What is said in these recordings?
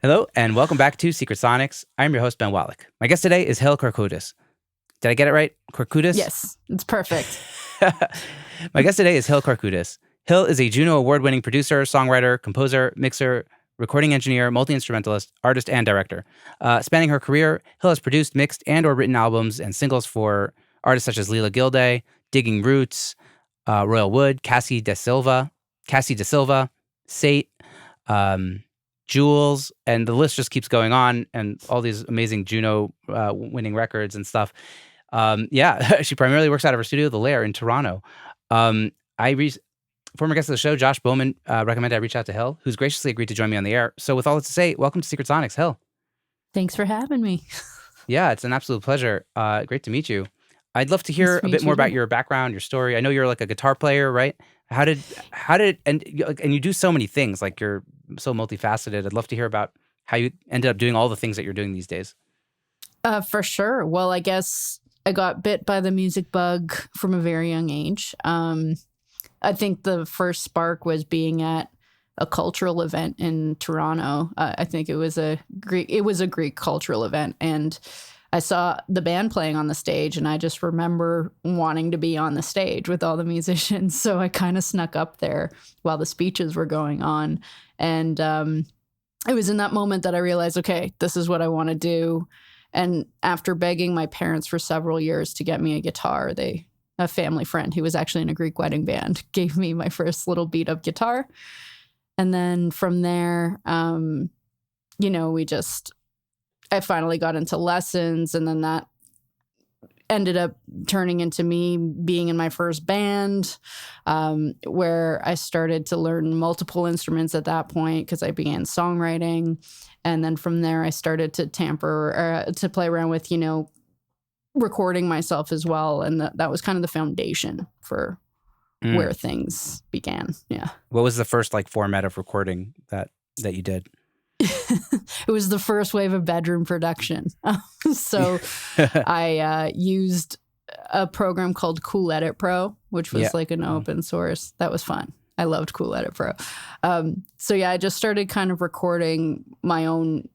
Hello, and welcome back to Secret Sonics. I'm your host, Ben Wallach. My guest today is Kourkoutis. Did I get it right? Kourkoutis? Yes, it's perfect. My guest today is Kourkoutis. Hill is a Juno Award-winning producer, songwriter, composer, mixer, recording engineer, multi-instrumentalist, artist, and director. Spanning her career, Hill has produced, mixed, and or written albums and singles for artists such as Leela Gilday, Digging Roots, Royal Wood, Cassie De Silva, Sate, Jules, and the list just keeps going on, and all these amazing Juno winning records and stuff. She primarily works out of her studio, The Lair, in Toronto. Former guest of the show, Josh Bowman, recommended I reach out to Hill, who's graciously agreed to join me on the air. So with all that to say, welcome to Secret Sonics, Hill. Thanks for having me. Yeah, it's an absolute pleasure. Great to meet you. I'd love to hear a bit more about your background, your story. I know you're like a guitar player, right? How did and you do so many things, like you're so multifaceted. I'd love to hear about how you ended up doing all the things that you're doing these days. For sure. Well, I guess I got bit by the music bug from a very young age. I think the first spark was being at a cultural event in Toronto. I think it was a Greek cultural event, and I saw the band playing on the stage, and I just remember wanting to be on the stage with all the musicians. So I kind of snuck up there while the speeches were going on. And it was in that moment that I realized, okay, this is what I want to do. And after begging my parents for several years to get me a guitar, a family friend who was actually in a Greek wedding band gave me my first little beat up guitar. And then from there, I finally got into lessons, and then that ended up turning into me being in my first band, where I started to learn multiple instruments at that point because I began songwriting. And then from there, I started to play around with, recording myself as well. And that was kind of the foundation for where things began. Yeah. What was the first format of recording that you did? It was the first wave of bedroom production. So I used a program called Cool Edit Pro, which was an open source. That was fun. I loved Cool Edit Pro. I just started kind of recording my own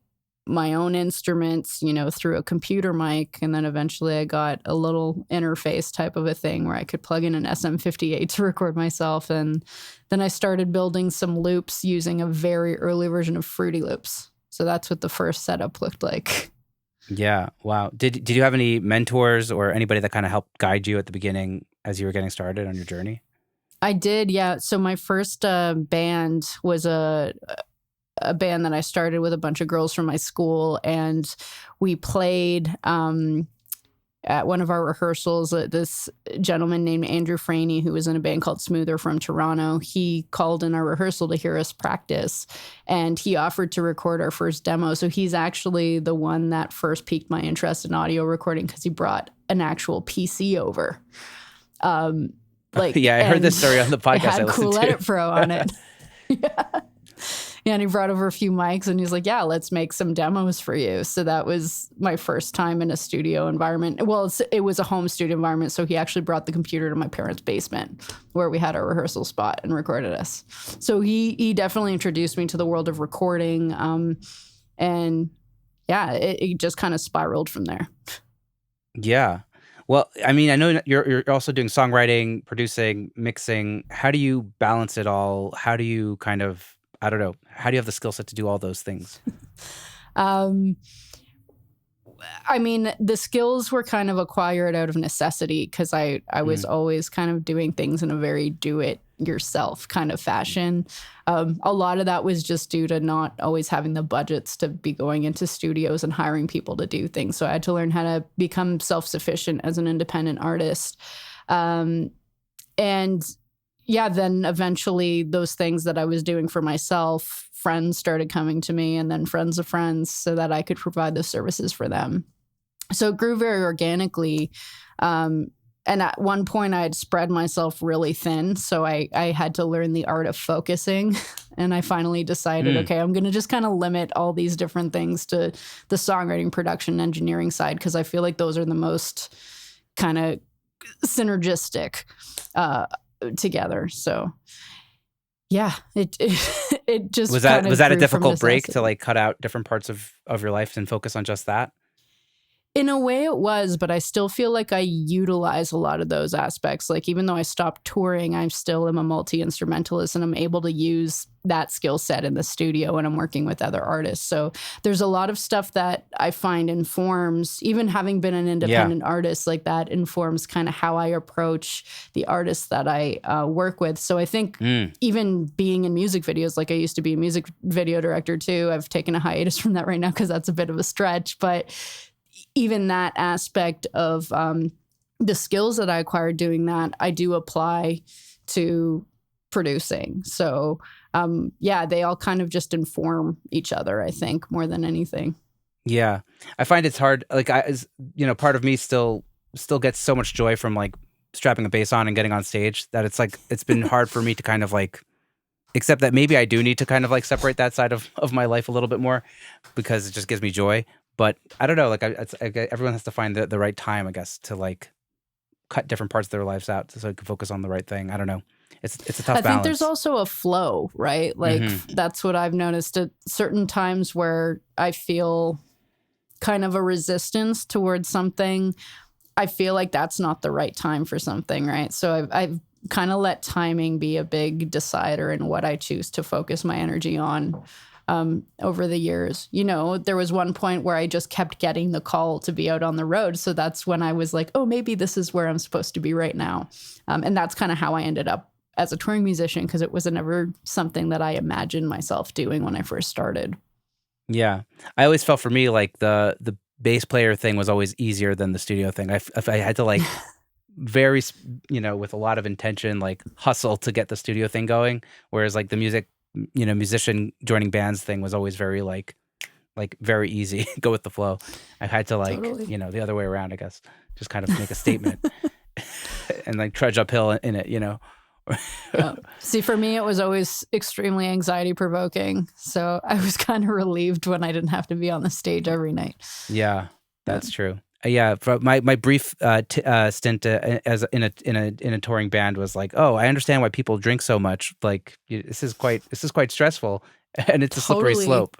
instruments, through a computer mic. And then eventually I got a little interface type of a thing where I could plug in an SM58 to record myself. And then I started building some loops using a very early version of Fruity Loops. So that's what the first setup looked like. Yeah. Wow. Did you have any mentors or anybody that kind of helped guide you at the beginning as you were getting started on your journey? I did. Yeah. So my first band was a band that I started with a bunch of girls from my school, and we played at one of our rehearsals. This gentleman named Andrew Franey, who was in a band called Smoother from Toronto, he called in our rehearsal to hear us practice, and he offered to record our first demo. So he's actually the one that first piqued my interest in audio recording, because he brought an actual PC over. I heard this story on the podcast. It had Cool Edit Pro on it. Yeah, and he brought over a few mics, and he's like, yeah, let's make some demos for you. So that was my first time in a studio environment. Well, it was a home studio environment, so he actually brought the computer to my parents' basement where we had our rehearsal spot and recorded us. So he definitely introduced me to the world of recording, it just kind of spiraled from there. Yeah. Well, I mean, I know you're also doing songwriting, producing, mixing. How do you balance it all? How do you kind of, I don't know, how do you have the skill set to do all those things? The skills were kind of acquired out of necessity, because I was always kind of doing things in a very do-it-yourself kind of fashion. A lot of that was just due to not always having the budgets to be going into studios and hiring people to do things. So I had to learn how to become self-sufficient as an independent artist. Then eventually those things that I was doing for myself, friends started coming to me, and then friends of friends, so that I could provide those services for them. So it grew very organically. And at one point I had spread myself really thin. So I had to learn the art of focusing. And I finally decided, okay, I'm going to just kind of limit all these different things to the songwriting, production, engineering side, because I feel like those are the most kind of synergistic together. So Yeah, it just Was kind of that a grew from difficult break to necessity. like cut out different parts of your life and focus on just that? In a way, it was, but I still feel like I utilize a lot of those aspects. Like, even though I stopped touring, I still am a multi instrumentalist and I'm able to use that skill set in the studio when I'm working with other artists. So, there's a lot of stuff that I find informs, even having been an Yeah. independent artist, like that informs kind of how I approach the artists that I work with. So, I think Mm. even being in music videos, like I used to be a music video director too. I've taken a hiatus from that right now because that's a bit of a stretch. But even that aspect of the skills that I acquired doing that, I do apply to producing. So, yeah, they all kind of just inform each other, I think, more than anything. Yeah. I find it's hard. Like part of me still gets so much joy from like strapping a bass on and getting on stage that it's like it's been hard for me to kind of like accept that maybe I do need to kind of like separate that side of my life a little bit more because it just gives me joy. But I don't know. Like everyone has to find the right time, I guess, to like cut different parts of their lives out so they can focus on the right thing. I don't know. It's a tough I think there's balance. also a flow, right? Like Hmm. that's what I've noticed at certain times where I feel kind of a resistance towards something. I feel like that's not the right time for something, right? So I've kind of let timing be a big decider in what I choose to focus my energy on over the years. You know, there was one point where I just kept getting the call to be out on the road. So that's when I was like, oh, maybe this is where I'm supposed to be right now. And that's kind of how I ended up as a touring musician because it was never something that I imagined myself doing when I first started. Yeah, I always felt for me like the bass player thing was always easier than the studio thing. If I had to like very with a lot of intention like hustle to get the studio thing going, whereas like the musician joining bands thing was always very like very easy, go with the flow. I had to like Totally. the other way around, I guess, just kind of make a statement and like trudge uphill in it. Yeah. See, for me, it was always extremely anxiety provoking. So I was kind of relieved when I didn't have to be on the stage every night. Yeah, Yeah. that's true. Yeah, for my brief stint as in a touring band was like, oh, I understand why people drink so much. Like this is quite stressful, and it's a slippery Totally. slope.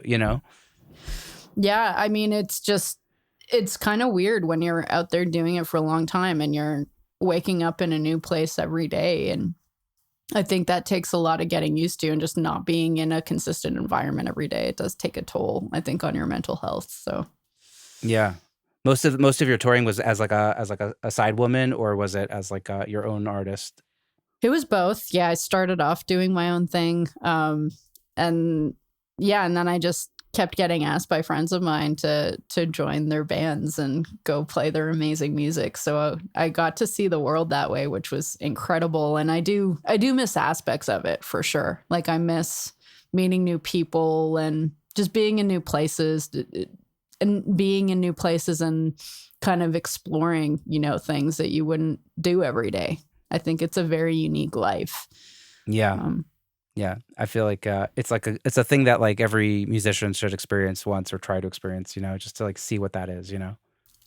Yeah. I mean, it's kind of weird when you're out there doing it for a long time and you're waking up in a new place every day. And I think that takes a lot of getting used to and just not being in a consistent environment every day. It does take a toll, I think, on your mental health. So Yeah, most of your touring was as like a side woman, or was it as like your own artist? it was both. Yeah, I started off doing my own thing. And yeah, and then I just kept getting asked by friends of mine to join their bands and go play their amazing music. So I got to see the world that way, which was incredible. And I do miss aspects of it for sure. Like I miss meeting new people and just being in new places and being in new places and kind of exploring, things that you wouldn't do every day. I think it's a very unique life. Yeah, Um, yeah. I feel like it's a thing that like every musician should experience once or try to experience. Just to like see what that is.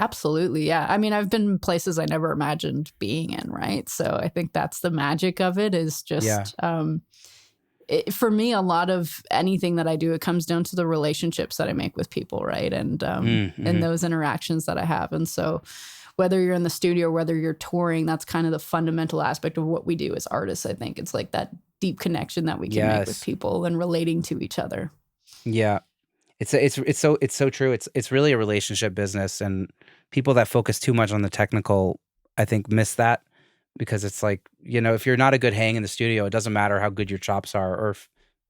Absolutely. Yeah. I mean, I've been in places I never imagined being in, right? So I think that's the magic of it is Yeah. just, for me, a lot of anything that I do, it comes down to the relationships that I make with people, right? And Mm-hmm. those interactions that I have. And so whether you're in the studio or whether you're touring, that's kind of the fundamental aspect of what we do as artists. I think it's like that deep connection that we can make with Yes. people and relating to each other. Yeah. It's so true. It's really a relationship business, and people that focus too much on the technical, I think, miss that because it's like if you're not a good hang in the studio, it doesn't matter how good your chops are,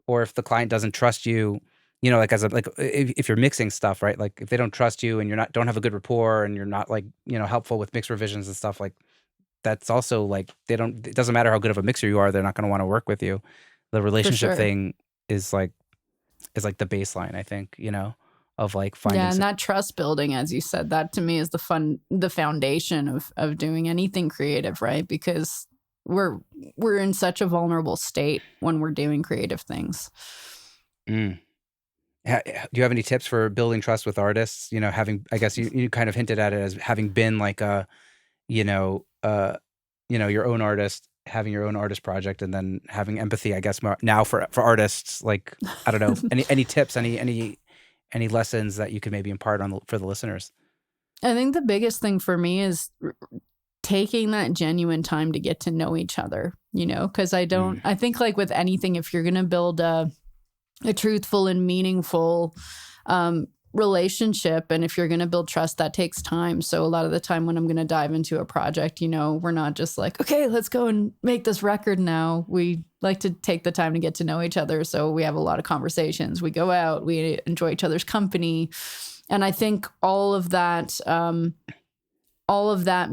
or if the client doesn't trust you, like as a like if you're mixing stuff, right? Like if they don't trust you and you're not don't have a good rapport and you're not like helpful with mix revisions and stuff like that's also like they don't. It doesn't matter how good of a mixer you are, they're not going to want to work with you. The For relationship sure. thing is like the baseline, I think, of like finding Yeah, and that trust building, as you said, that to me is the foundation of doing anything creative, right? Because we're we're in such a vulnerable state when we're doing creative things. Mm. Do you have any tips for building trust with artists? Having, I guess you kind of hinted at it as having been like a, you know, uh, your own artist. having your own artist project and then having empathy, I guess, now for artists. Like, I don't know, any tips, any lessons that you could maybe impart for the listeners? I think the biggest thing for me is taking that genuine time to get to know each other, because I think like with anything, if you're going to build a truthful and meaningful relationship, and if you're going to build trust, that takes time. So a lot of the time when I'm going to dive into a project, we're not just like, okay, let's go and make this record now. We like to take the time to get to know each other. So we have a lot of conversations. We go out, we enjoy each other's company. And I think all of that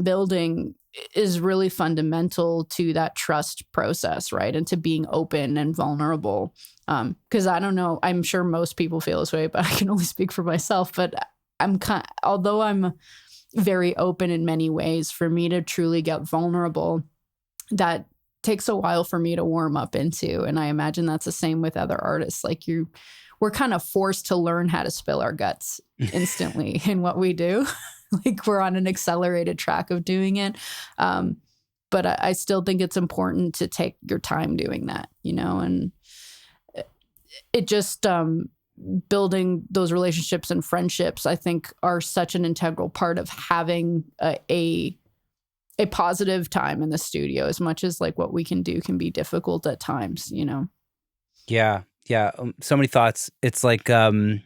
building is really fundamental to that trust process, right? And to being open and vulnerable. Because I don't know, I'm sure most people feel this way, but I can only speak for myself. But although I'm very open in many ways, for me to truly get vulnerable, that takes a while for me to warm up into. And I imagine that's the same with other artists. Like we're kind of forced to learn how to spill our guts instantly in what we do. Like we're on an accelerated track of doing it. But I still think it's important to take your time doing that, and it just building those relationships and friendships, I think, are such an integral part of having a positive time in the studio, as much as like what we can do can be difficult at times, Yeah. Yeah. So many thoughts. It's like, I don't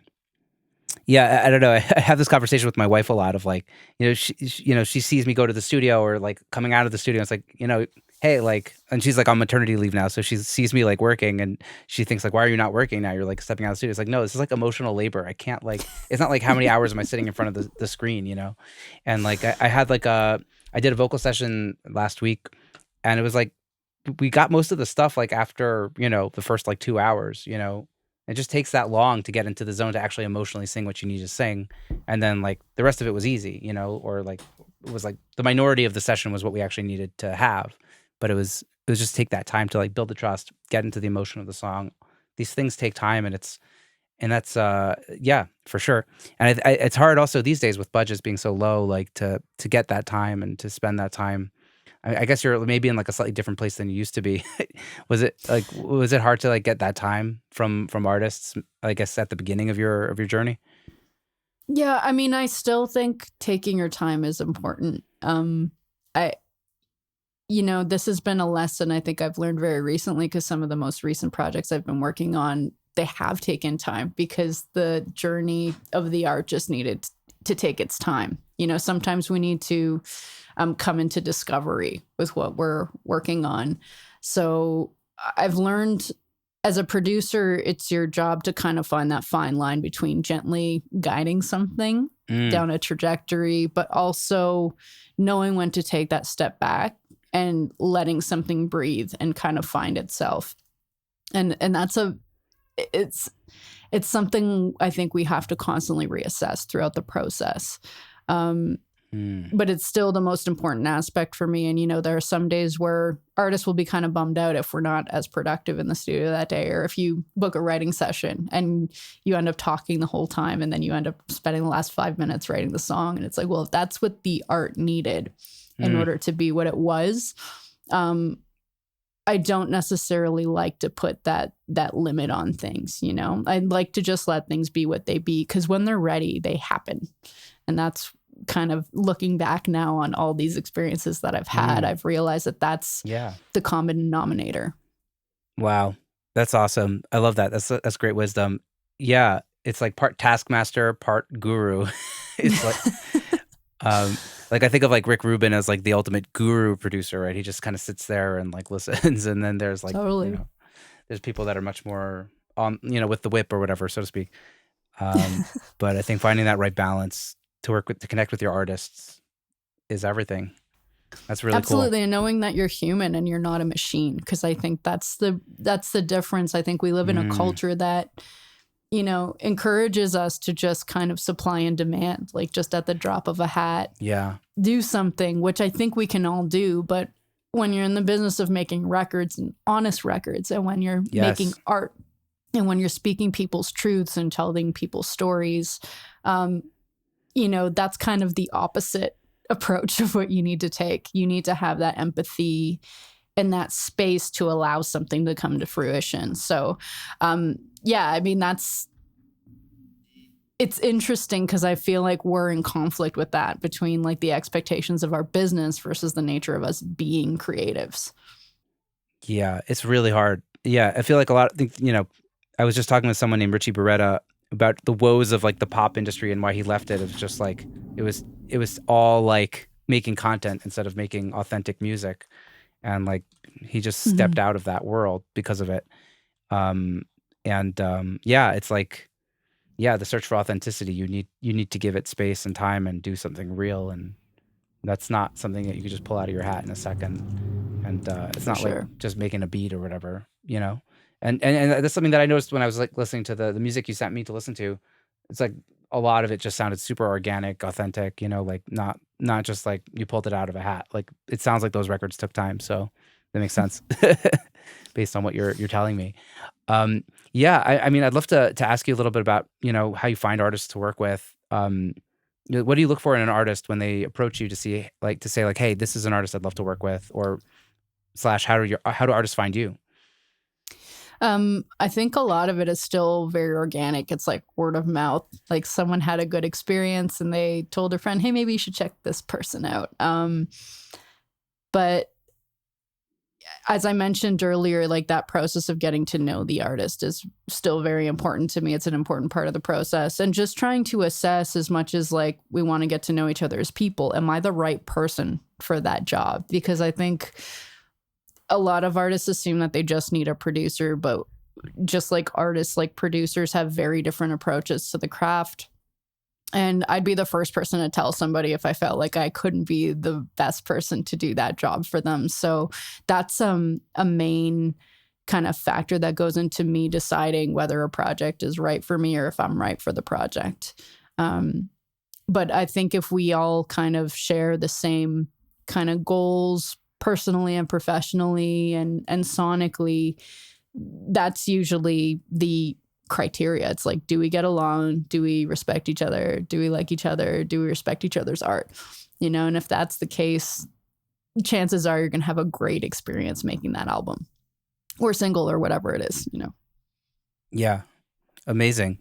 know. I have this conversation with my wife a lot of like, she sees me go to the studio or like coming out of the studio. It's like, hey, like, and she's like on maternity leave now. So she sees me like working and she thinks like, why are you not working now? You're like stepping out of the studio. It's like, no, this is like emotional labor. I can't like, it's not like how many hours am I sitting in front of the screen, And like, I had like I did a vocal session last week and it was like, we got most of the stuff like after, the first like 2 hours, it just takes that long to get into the zone to actually emotionally sing what you need to sing. And then like the rest of it was easy, or like it was like the minority of the session was what we actually needed to have. But it was just take that time to like build the trust, get into the emotion of the song. These things take time and that's yeah, for sure. And it's hard also these days with budgets being so low, like to get that time and to spend that time. I guess you're maybe in like a slightly different place than you used to be. Was it hard to like get that time from artists, I guess, at the beginning of your journey? Yeah, I mean, I still think taking your time is important. This has been a lesson I think I've learned very recently, because some of the most recent projects I've been working on, they have taken time because the journey of the art just needed to take its time. Sometimes we need to come into discovery with what we're working on. So I've learned as a producer, it's your job to kind of find that fine line between gently guiding something down a trajectory, but also knowing when to take that step back and letting something breathe and kind of find itself. And it's something I think we have to constantly reassess throughout the process. But it's still the most important aspect for me. And, there are some days where artists will be kind of bummed out if we're not as productive in the studio that day, or if you book a writing session and you end up talking the whole time and then you end up spending the last 5 minutes writing the song. And it's like, well, if that's what the art needed in order to be what it was, I don't necessarily like to put that limit on things, I'd like to just let things be what they be, because when they're ready, they happen. And that's kind of looking back now on all these experiences that I've had, I've realized that that's the common denominator. Wow. That's awesome. I love that. That's great wisdom. Yeah. It's like part taskmaster, part guru. It's like, I think of like Rick Rubin as like the ultimate guru producer, right? He just kind of sits there and like listens. And then there's like, totally. There's people that are much more on, with the whip or whatever, so to speak. But I think finding that right balance to connect with your artists is everything. That's really absolutely cool. And knowing that you're human and you're not a machine, because I think that's the difference. I think we live in a culture that encourages us to just kind of supply and demand, like just at the drop of a hat, do something, which I think we can all do. But when you're in the business of making records and honest records, and when you're making art, and when you're speaking people's truths and telling people's stories, that's kind of the opposite approach of what you need to take. You need to have that empathy in that space to allow something to come to fruition. So, yeah, I mean, it's interesting because I feel like we're in conflict with that between like the expectations of our business versus the nature of us being creatives. Yeah, it's really hard. Yeah, I feel like I was just talking with someone named Richie Beretta about the woes of like the pop industry and why he left it. It was just like it was all like making content instead of making authentic music, and like he just stepped out of that world because of it. Yeah, it's like the search for authenticity. You need to give it space and time and do something real, and that's not something that you can just pull out of your hat in a second. And it's not like just making a beat or whatever, you know. And that's something that I noticed when I was like listening to the music you sent me to listen to. It's like a lot of it just sounded super organic, authentic, you know, like not just like you pulled it out of a hat. Like it sounds like those records took time, so that makes sense based on what you're telling me. Yeah, I mean, I'd love to ask you a little bit about, you know, how you find artists to work with. What do you look for in an artist when they approach you to say like, hey, this is an artist I'd love to work with, or / how do artists find you? I think a lot of it is still very organic. It's like word of mouth. Like someone had a good experience and they told their friend, hey, maybe you should check this person out. But as I mentioned earlier, like that process of getting to know the artist is still very important to me. It's an important part of the process. And just trying to assess, as much as like we want to get to know each other as people, am I the right person for that job? Because I think a lot of artists assume that they just need a producer, but just like artists, like producers have very different approaches to the craft. And I'd be the first person to tell somebody if I felt like I couldn't be the best person to do that job for them. So that's a main kind of factor that goes into me deciding whether a project is right for me or if I'm right for the project. But I think if we all kind of share the same kind of goals personally and professionally and sonically, that's usually the criteria. It's like, do we get along? Do we respect each other? Do we like each other? Do we respect each other's art? You know, and if that's the case, chances are you're going to have a great experience making that album or single or whatever it is, you know? Yeah. Amazing.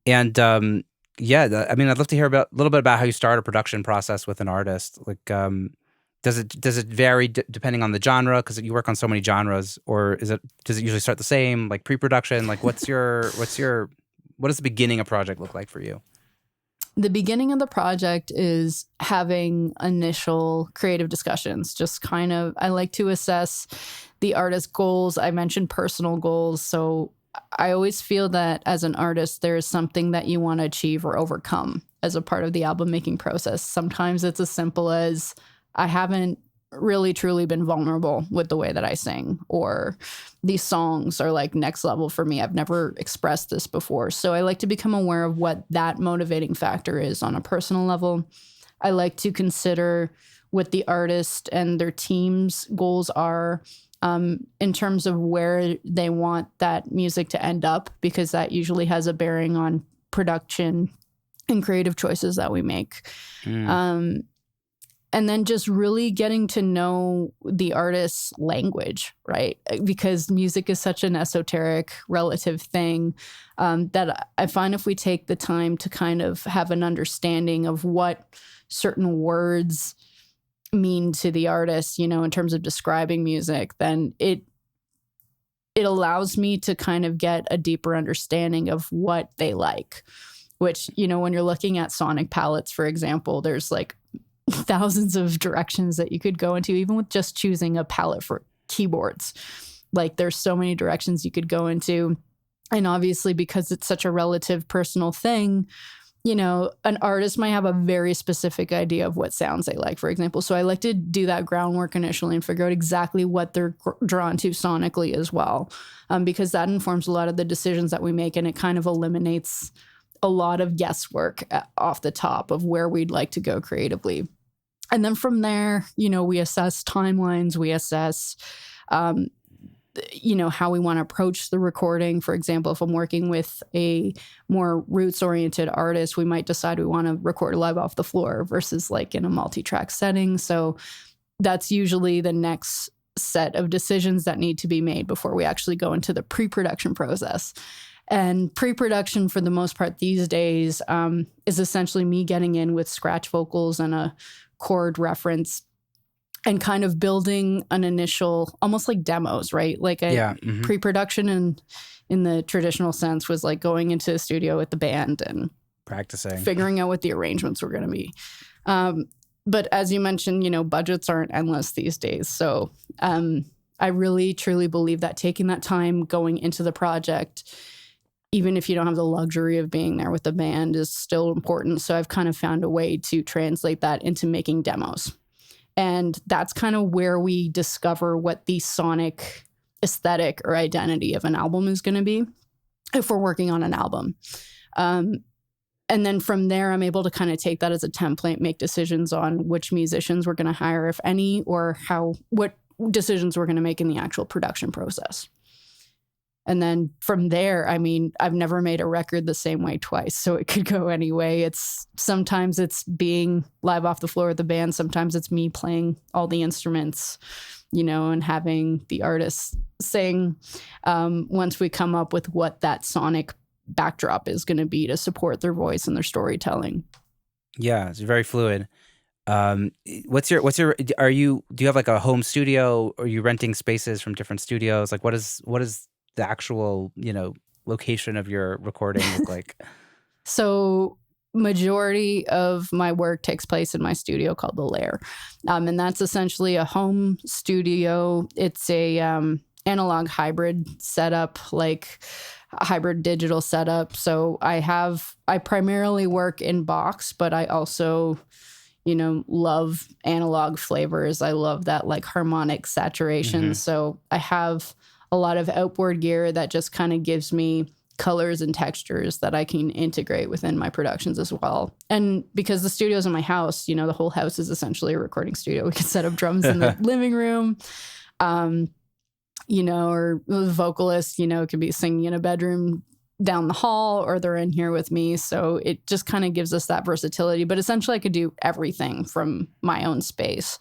And I mean, I'd love to hear a little bit about how you start a production process with an artist. Like, does it vary depending on the genre? Because you work on so many genres, or does it usually start the same, like pre-production? Like, what does the beginning of a project look like for you? The beginning of the project is having initial creative discussions. Just kind of, I like to assess the artist's goals. I mentioned personal goals, so I always feel that as an artist, there is something that you want to achieve or overcome as a part of the album making process. Sometimes it's as simple as, I haven't really truly been vulnerable with the way that I sing, or these songs are like next level for me. I've never expressed this before. So I like to become aware of what that motivating factor is on a personal level. I like to consider what the artist and their team's goals are in terms of where they want that music to end up, because that usually has a bearing on production and creative choices that we make. And then just really getting to know the artist's language, right? Because music is such an esoteric, relative thing that I find if we take the time to kind of have an understanding of what certain words mean to the artist, you know, in terms of describing music, then it allows me to kind of get a deeper understanding of what they like, which, you know, when you're looking at sonic palettes, for example, there's like thousands of directions that you could go into, even with just choosing a palette for keyboards. Like there's so many directions you could go into. And obviously, because it's such a relative personal thing, you know, an artist might have a very specific idea of what sounds they like, for example. So I like to do that groundwork initially and figure out exactly what they're drawn to sonically as well, because that informs a lot of the decisions that we make, and it kind of eliminates a lot of guesswork off the top of where we'd like to go creatively. And then from there, you know, we assess timelines, we assess, you know, how we want to approach the recording. For example, if I'm working with a more roots-oriented artist, we might decide we want to record live off the floor versus like in a multi-track setting. So that's usually the next set of decisions that need to be made before we actually go into the pre-production process. And pre-production, for the most part these days, is essentially me getting in with scratch vocals and a chord reference and kind of building an initial, almost like demos, right? Like pre-production in the traditional sense was like going into the studio with the band and practicing, figuring out what the arrangements were going to be. But as you mentioned, budgets aren't endless these days. So I really, truly believe that taking that time going into the project, even if you don't have the luxury of being there with the band, is still important. So I've kind of found a way to translate that into making demos. And that's kind of where we discover what the sonic aesthetic or identity of an album is going to be if we're working on an album. And then from there, I'm able to kind of take that as a template, make decisions on which musicians we're going to hire, if any, or what decisions we're going to make in the actual production process. And then from there, I mean, I've never made a record the same way twice, so it could go any way. Sometimes it's being live off the floor with the band. Sometimes it's me playing all the instruments, and having the artists sing once we come up with what that sonic backdrop is going to be to support their voice and their storytelling. Yeah, it's very fluid. Do you have like a home studio, or are you renting spaces from different studios? Like what is the actual, location of your recording look like? So majority of my work takes place in my studio called The Lair. And that's essentially a home studio. It's a analog hybrid setup, like a hybrid digital setup. So I primarily work in box, but I also, love analog flavors. I love that like harmonic saturation. Mm-hmm. So I have a lot of outboard gear that just kind of gives me colors and textures that I can integrate within my productions as well. And because the studio's in my house, the whole house is essentially a recording studio. We can set up drums in the living room, or the vocalist, could be singing in a bedroom down the hall, or they're in here with me. So it just kind of gives us that versatility. But essentially I could do everything from my own space.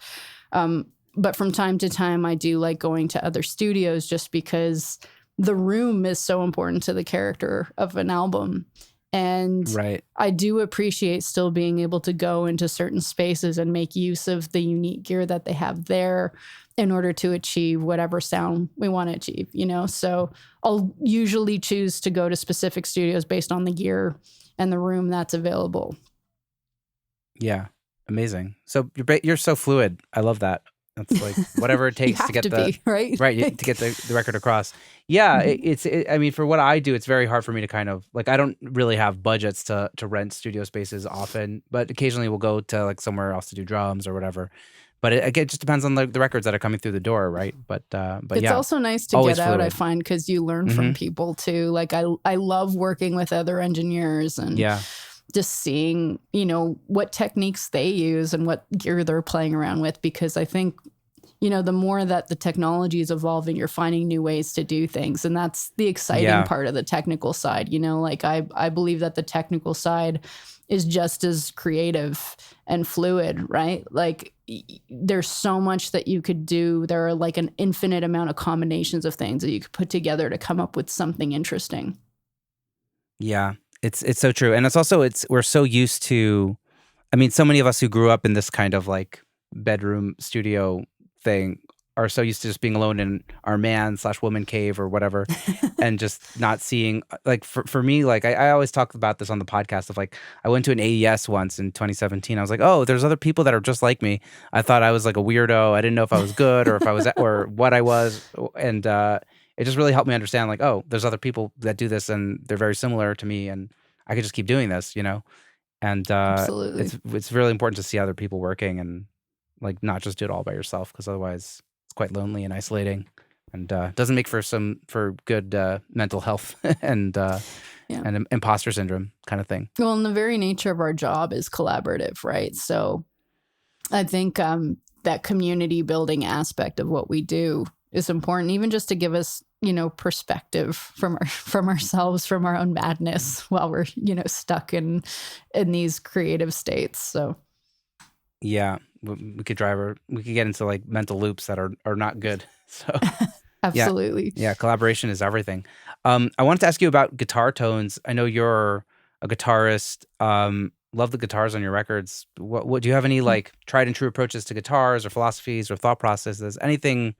But from time to time, I do like going to other studios just because the room is so important to the character of an album. And right. I do appreciate still being able to go into certain spaces and make use of the unique gear that they have there in order to achieve whatever sound we want to achieve, So I'll usually choose to go to specific studios based on the gear and the room that's available. Yeah, amazing. So you're so fluid. I love that. That's like whatever it takes to get to get the record across. Yeah, I mean, for what I do, it's very hard for me to kind of like, I don't really have budgets to rent studio spaces often, but occasionally we'll go to like somewhere else to do drums or whatever. But it just depends on the records that are coming through the door, right? But it's also nice to get out, I find, because you learn from people too. Like I love working with other engineers and just seeing, what techniques they use and what gear they're playing around with, because I think, the more that the technology is evolving, you're finding new ways to do things. And that's the exciting part of the technical side. Like I believe that the technical side is just as creative and fluid, right? Like there's so much that you could do. There are like an infinite amount of combinations of things that you could put together to come up with something interesting. Yeah. It's so true. And it's also, we're so used to, I mean, so many of us who grew up in this kind of like bedroom studio thing are so used to just being alone in our man/woman cave or whatever and just not seeing, like for me, like I always talk about this on the podcast of like, I went to an AES once in 2017. I was like, oh, there's other people that are just like me. I thought I was like a weirdo. I didn't know if I was good or if I was, or what I was. And, it just really helped me understand like, oh, there's other people that do this and they're very similar to me and I could just keep doing this, And Absolutely. It's really important to see other people working and like not just do it all by yourself, because otherwise it's quite lonely and isolating and doesn't make for good mental health and imposter syndrome kind of thing. Well, and the very nature of our job is collaborative, right? So I think that community building aspect of what we do is important, even just to give us, perspective from ourselves, from our own madness while we're, stuck in these creative states. So Yeah, we could we could get into like mental loops that are not good. So yeah, Absolutely. yeah, collaboration is everything. I wanted to ask you about guitar tones. I know you're a guitarist. Love the guitars on your records. What do you have any like tried and true approaches to guitars or philosophies or thought processes? Anything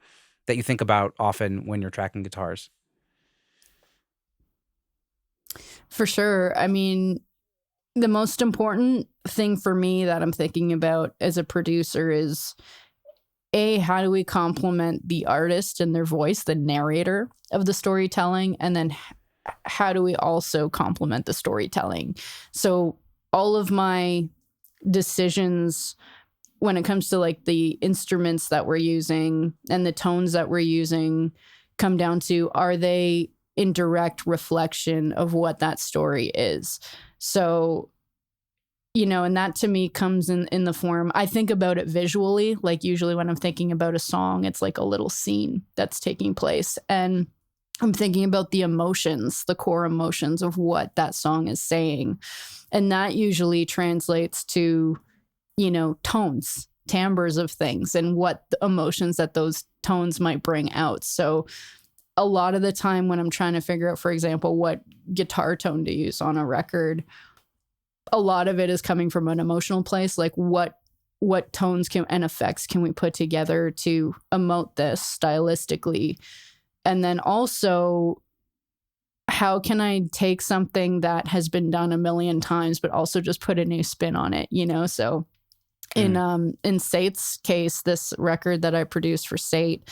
that you think about often when you're tracking guitars? For sure. I mean, the most important thing for me that I'm thinking about as a producer is how do we complement the artist and their voice, the narrator of the storytelling, and then how do we also complement the storytelling? So all of my decisions when it comes to like the instruments that we're using and the tones that we're using come down to, are they in direct reflection of what that story is? So, and that to me comes in the form, I think about it visually. Like usually when I'm thinking about a song, it's like a little scene that's taking place. And I'm thinking about the emotions, the core emotions of what that song is saying. And that usually translates to, tones, timbres of things and what the emotions that those tones might bring out. So a lot of the time when I'm trying to figure out, for example, what guitar tone to use on a record, a lot of it is coming from an emotional place. Like what tones and effects can we put together to emote this stylistically? And then also, how can I take something that has been done a million times, but also just put a new spin on it, So in Sate's case, this record that I produced for Sate,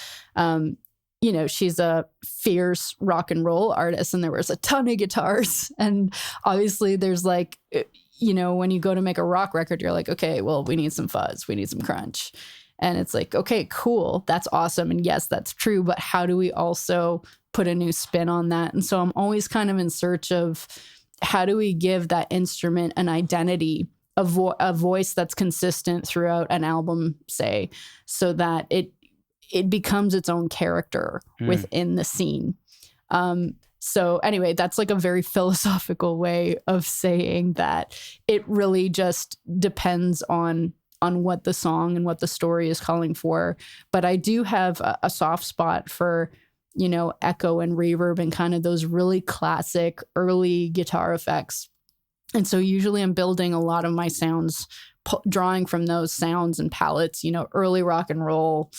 she's a fierce rock and roll artist, and there was a ton of guitars. And obviously there's like, when you go to make a rock record, you're like, okay, well, we need some fuzz, we need some crunch. And it's like, okay, cool, that's awesome. And yes, that's true. But how do we also put a new spin on that? And so I'm always kind of in search of how do we give that instrument an identity, a voice that's consistent throughout an album, say, so that it becomes its own character within the scene. So anyway, that's like a very philosophical way of saying that it really just depends on what the song and what the story is calling for. But I do have a soft spot for, echo and reverb and kind of those really classic early guitar effects. And so usually I'm building a lot of my sounds, drawing from those sounds and palettes, early rock and roll,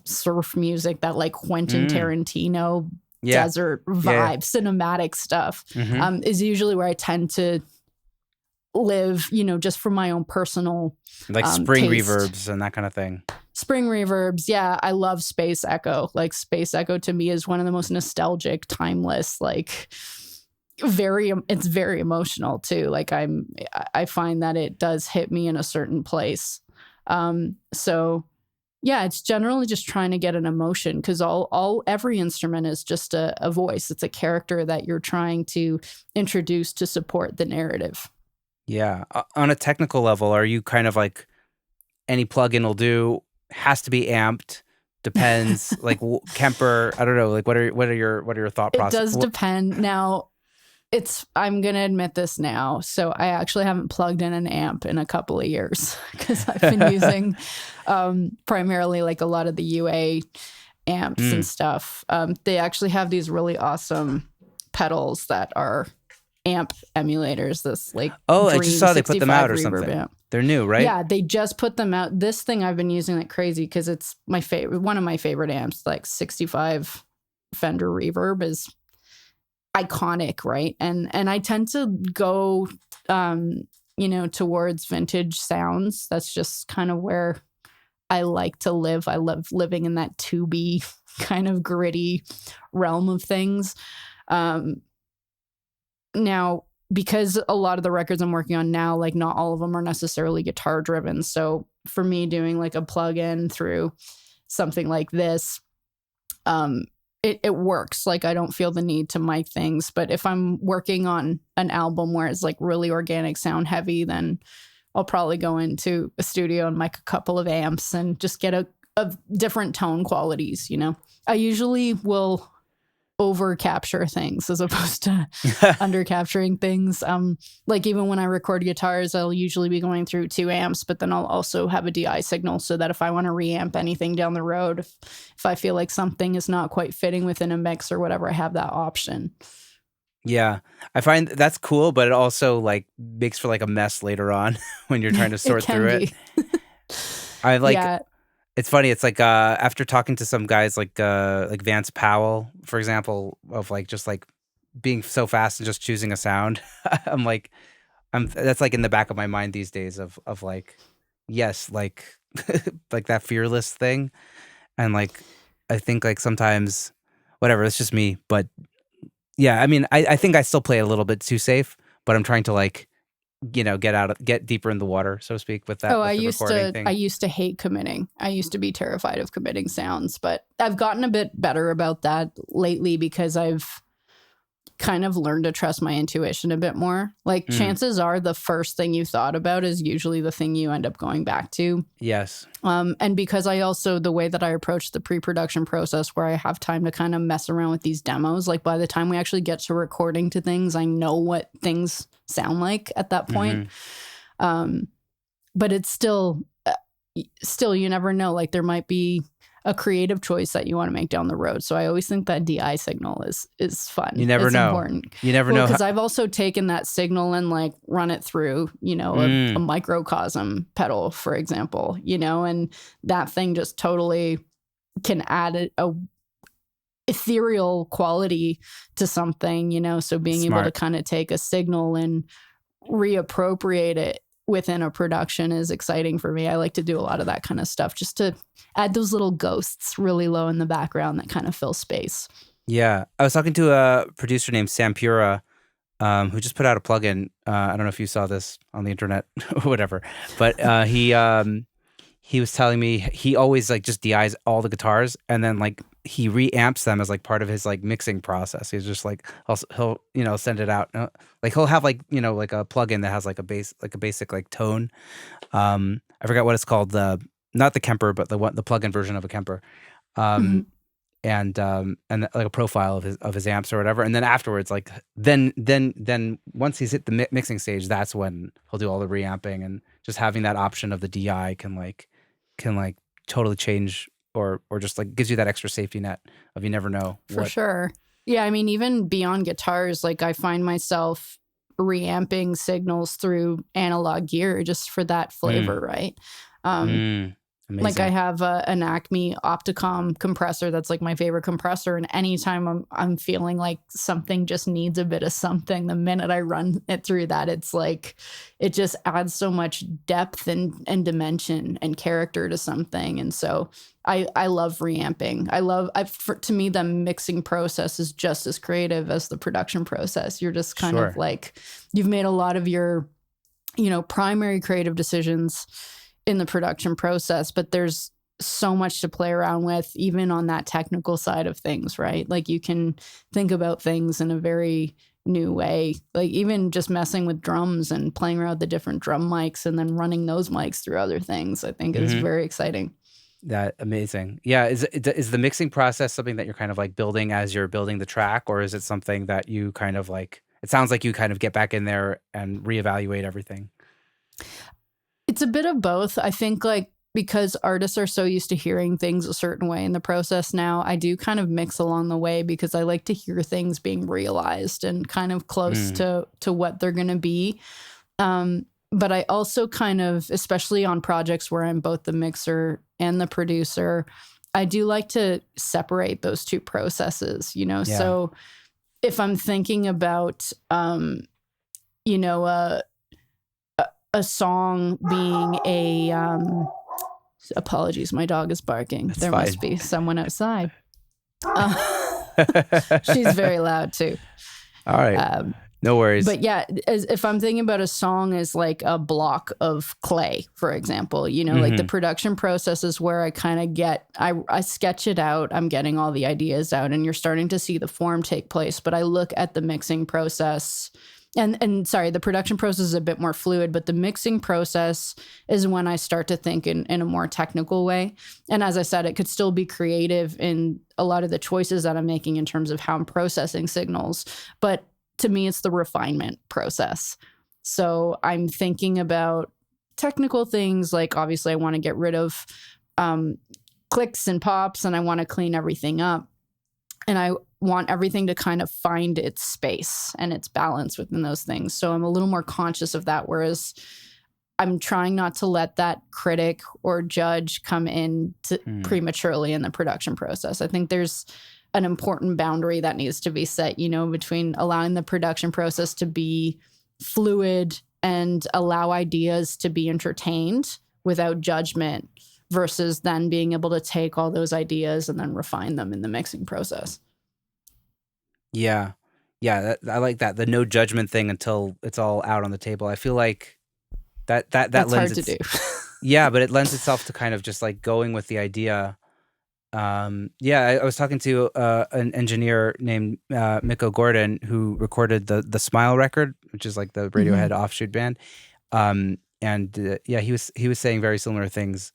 surf music, that like Quentin Tarantino desert vibe, cinematic stuff, is usually where I tend to live, just from my own personal like spring taste. reverbs and that kind of thing. Spring reverbs. Yeah. I love Space Echo. Like Space Echo to me is one of the most nostalgic, timeless, like it's very emotional too. Like I find that it does hit me in a certain place. So yeah, it's generally just trying to get an emotion, because every instrument is just a voice. It's a character that you're trying to introduce to support the narrative. Yeah. On a technical level, are you kind of like any plugin will do, has to be amped, depends, like Kemper, I don't know, like what are your thought process? It does depend. Now, I'm going to admit this now. So I actually haven't plugged in an amp in a couple of years, because I've been using primarily like a lot of the UA amps and stuff. They actually have these really awesome pedals that are amp emulators. This like I just saw they put them out or something. Amp. They're new, right? Yeah, they just put them out. This thing I've been using like crazy because it's my favorite, one of my favorite amps. Like 65 Fender Reverb is iconic, right? And I tend to go towards vintage sounds. That's just kind of where I like to live. I love living in that tubey kind of gritty realm of things. Now, because a lot of the records I'm working on now, like not all of them are necessarily guitar driven. So for me, doing like a plug-in through something like this, it works. Like I don't feel the need to mic things. But if I'm working on an album where it's like really organic, sound heavy, then I'll probably go into a studio and mic a couple of amps and just get a different tone qualities. I usually will over capture things as opposed to under capturing things. Like even when I record guitars, I'll usually be going through 2 amps, but then I'll also have a DI signal so that if I want to reamp anything down the road, if I feel like something is not quite fitting within a mix or whatever, I have that option. Yeah, I find that's cool, but it also like makes for like a mess later on when you're trying to sort through it. I like. Yeah. It's funny. It's like after talking to some guys like Vance Powell, for example, of like just like being so fast and just choosing a sound. I'm like, that's like in the back of my mind these days of like, yes, like like that fearless thing, and like I think like sometimes, whatever. It's just me, but yeah, I mean, I think I still play a little bit too safe, but I'm trying to like, get deeper in the water, so to speak, with that. Oh, with I the used recording to thing. I used to hate committing. I used to be terrified of committing sounds, but I've gotten a bit better about that lately because I've kind of learned to trust my intuition a bit more. Like chances are the first thing you thought about is usually the thing you end up going back to. Yes. And because I also, the way that I approach the pre-production process where I have time to kind of mess around with these demos, like by the time we actually get to recording to things, I know what things sound like at that point. But it's still, you never know. Like there might be a creative choice that you want to make down the road. So I always think that DI signal is fun. You never it's know. Important. You never know. Because I've also taken that signal and like run it through, a microcosm pedal, for example, and that thing just totally can add a ethereal quality to something, so being able to kind of take a signal and reappropriate it within a production is exciting for me. I like to do a lot of that kind of stuff just to add those little ghosts really low in the background that kind of fill space. Yeah. I was talking to a producer named Sam Pura, who just put out a plugin. I don't know if you saw this on the internet or whatever, but he was telling me he always like just DIs all the guitars and then like he reamps them as like part of his like mixing process. He's just like he'll send it out. Like he'll have like like a plugin that has like a basic like tone. I forgot what it's called. Not the Kemper, but the plugin version of a Kemper. And like a profile of his amps or whatever, and then afterwards, like then once he's hit the mixing stage, that's when he'll do all the reamping, and just having that option of the DI can totally change or just like gives you that extra safety net of you never know. For sure. Yeah, I mean, even beyond guitars, like I find myself reamping signals through analog gear just for that flavor, right? Amazing. Like I have an Acme Opticom compressor that's like my favorite compressor, and anytime I'm feeling like something just needs a bit of something, the minute I run it through that, it's like it just adds so much depth and dimension and character to something. And so I love reamping. To me, the mixing process is just as creative as the production process. You're just kind of like you've made a lot of your primary creative decisions in the production process, but there's so much to play around with even on that technical side of things, right? Like you can think about things in a very new way, like even just messing with drums and playing around with the different drum mics and then running those mics through other things, I think is very exciting. That amazing. Yeah. Is the mixing process something that you're kind of like building as you're building the track, or is it something that you kind of like, it sounds like you kind of get back in there and reevaluate everything? It's a bit of both. I think like because artists are so used to hearing things a certain way in the process now, I do kind of mix along the way because I like to hear things being realized and kind of close to what they're going to be. But I also kind of, especially on projects where I'm both the mixer and the producer, I do like to separate those two processes, So if I'm thinking about, a song being apologies, my dog is barking. That's there fine. Must be someone outside. She's very loud too. All right. No worries. But yeah, if I'm thinking about a song as like a block of clay, for example, like the production process is where I kind of I sketch it out. I'm getting all the ideas out and you're starting to see the form take place. But I look at the mixing process And sorry, the production process is a bit more fluid, but the mixing process is when I start to think in a more technical way. And as I said, it could still be creative in a lot of the choices that I'm making in terms of how I'm processing signals. But to me, it's the refinement process. So I'm thinking about technical things like, obviously I want to get rid of clicks and pops, and I want to clean everything up. And I want everything to kind of find its space and its balance within those things. So I'm a little more conscious of that, whereas I'm trying not to let that critic or judge come in prematurely in the production process. I think there's an important boundary that needs to be set, between allowing the production process to be fluid and allow ideas to be entertained without judgment, versus then being able to take all those ideas and then refine them in the mixing process. Yeah. Yeah, I like that. The no judgment thing until it's all out on the table. I feel like that That's lends hard to do. Yeah, but it lends itself to kind of just like going with the idea. I was talking to an engineer named Mikko Gordon, who recorded the Smile record, which is like the Radiohead offshoot band. He was saying very similar things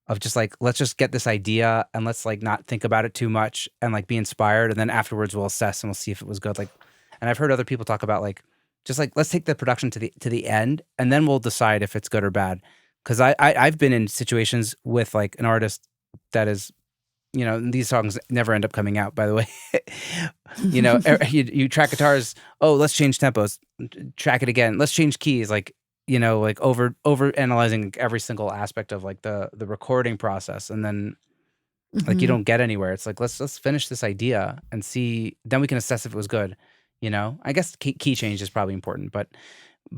of just like, let's just get this idea and let's like not think about it too much and like be inspired, and then afterwards we'll assess and we'll see if it was good. Like, and I've heard other people talk about like just like, let's take the production to the end and then we'll decide if it's good or bad. Because I've been in situations with like an artist that is, these songs never end up coming out, by the way. You track guitars, oh, let's change tempos, track it again, let's change keys, like, like over analyzing every single aspect of like the recording process, and then like you don't get anywhere. It's like, let's finish this idea and see, then we can assess if it was good. I guess key change is probably important, but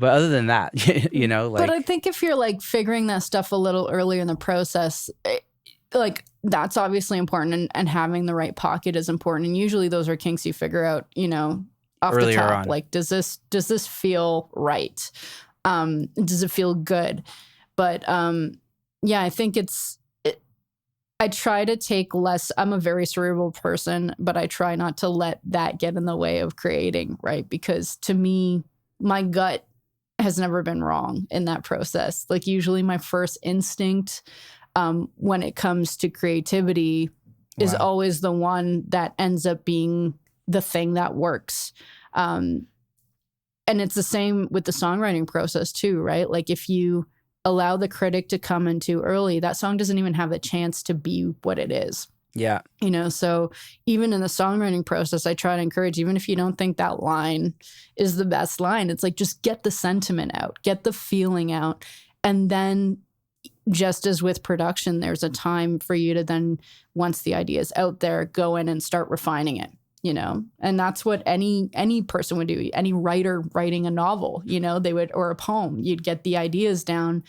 other than that, like. But I think if you're like figuring that stuff a little earlier in the process, like that's obviously important, and having the right pocket is important. And usually those are kinks you figure out, off Earlier the top. on. Like, does this feel right? Does it feel good? But I think I try to take less. I'm a very cerebral person, but I try not to let that get in the way of creating, right? Because to me, my gut has never been wrong in that process. Like, usually my first instinct when it comes to creativity is always the one that ends up being the thing that works. And it's the same with the songwriting process too, right? Like, if you allow the critic to come in too early, that song doesn't even have a chance to be what it is. Yeah. So even in the songwriting process, I try to encourage, even if you don't think that line is the best line, it's like, just get the sentiment out, get the feeling out. And then, just as with production, there's a time for you to then, once the idea is out there, go in and start refining it. And that's what any person would do. Any writer writing a novel, they would, or a poem, you'd get the ideas down,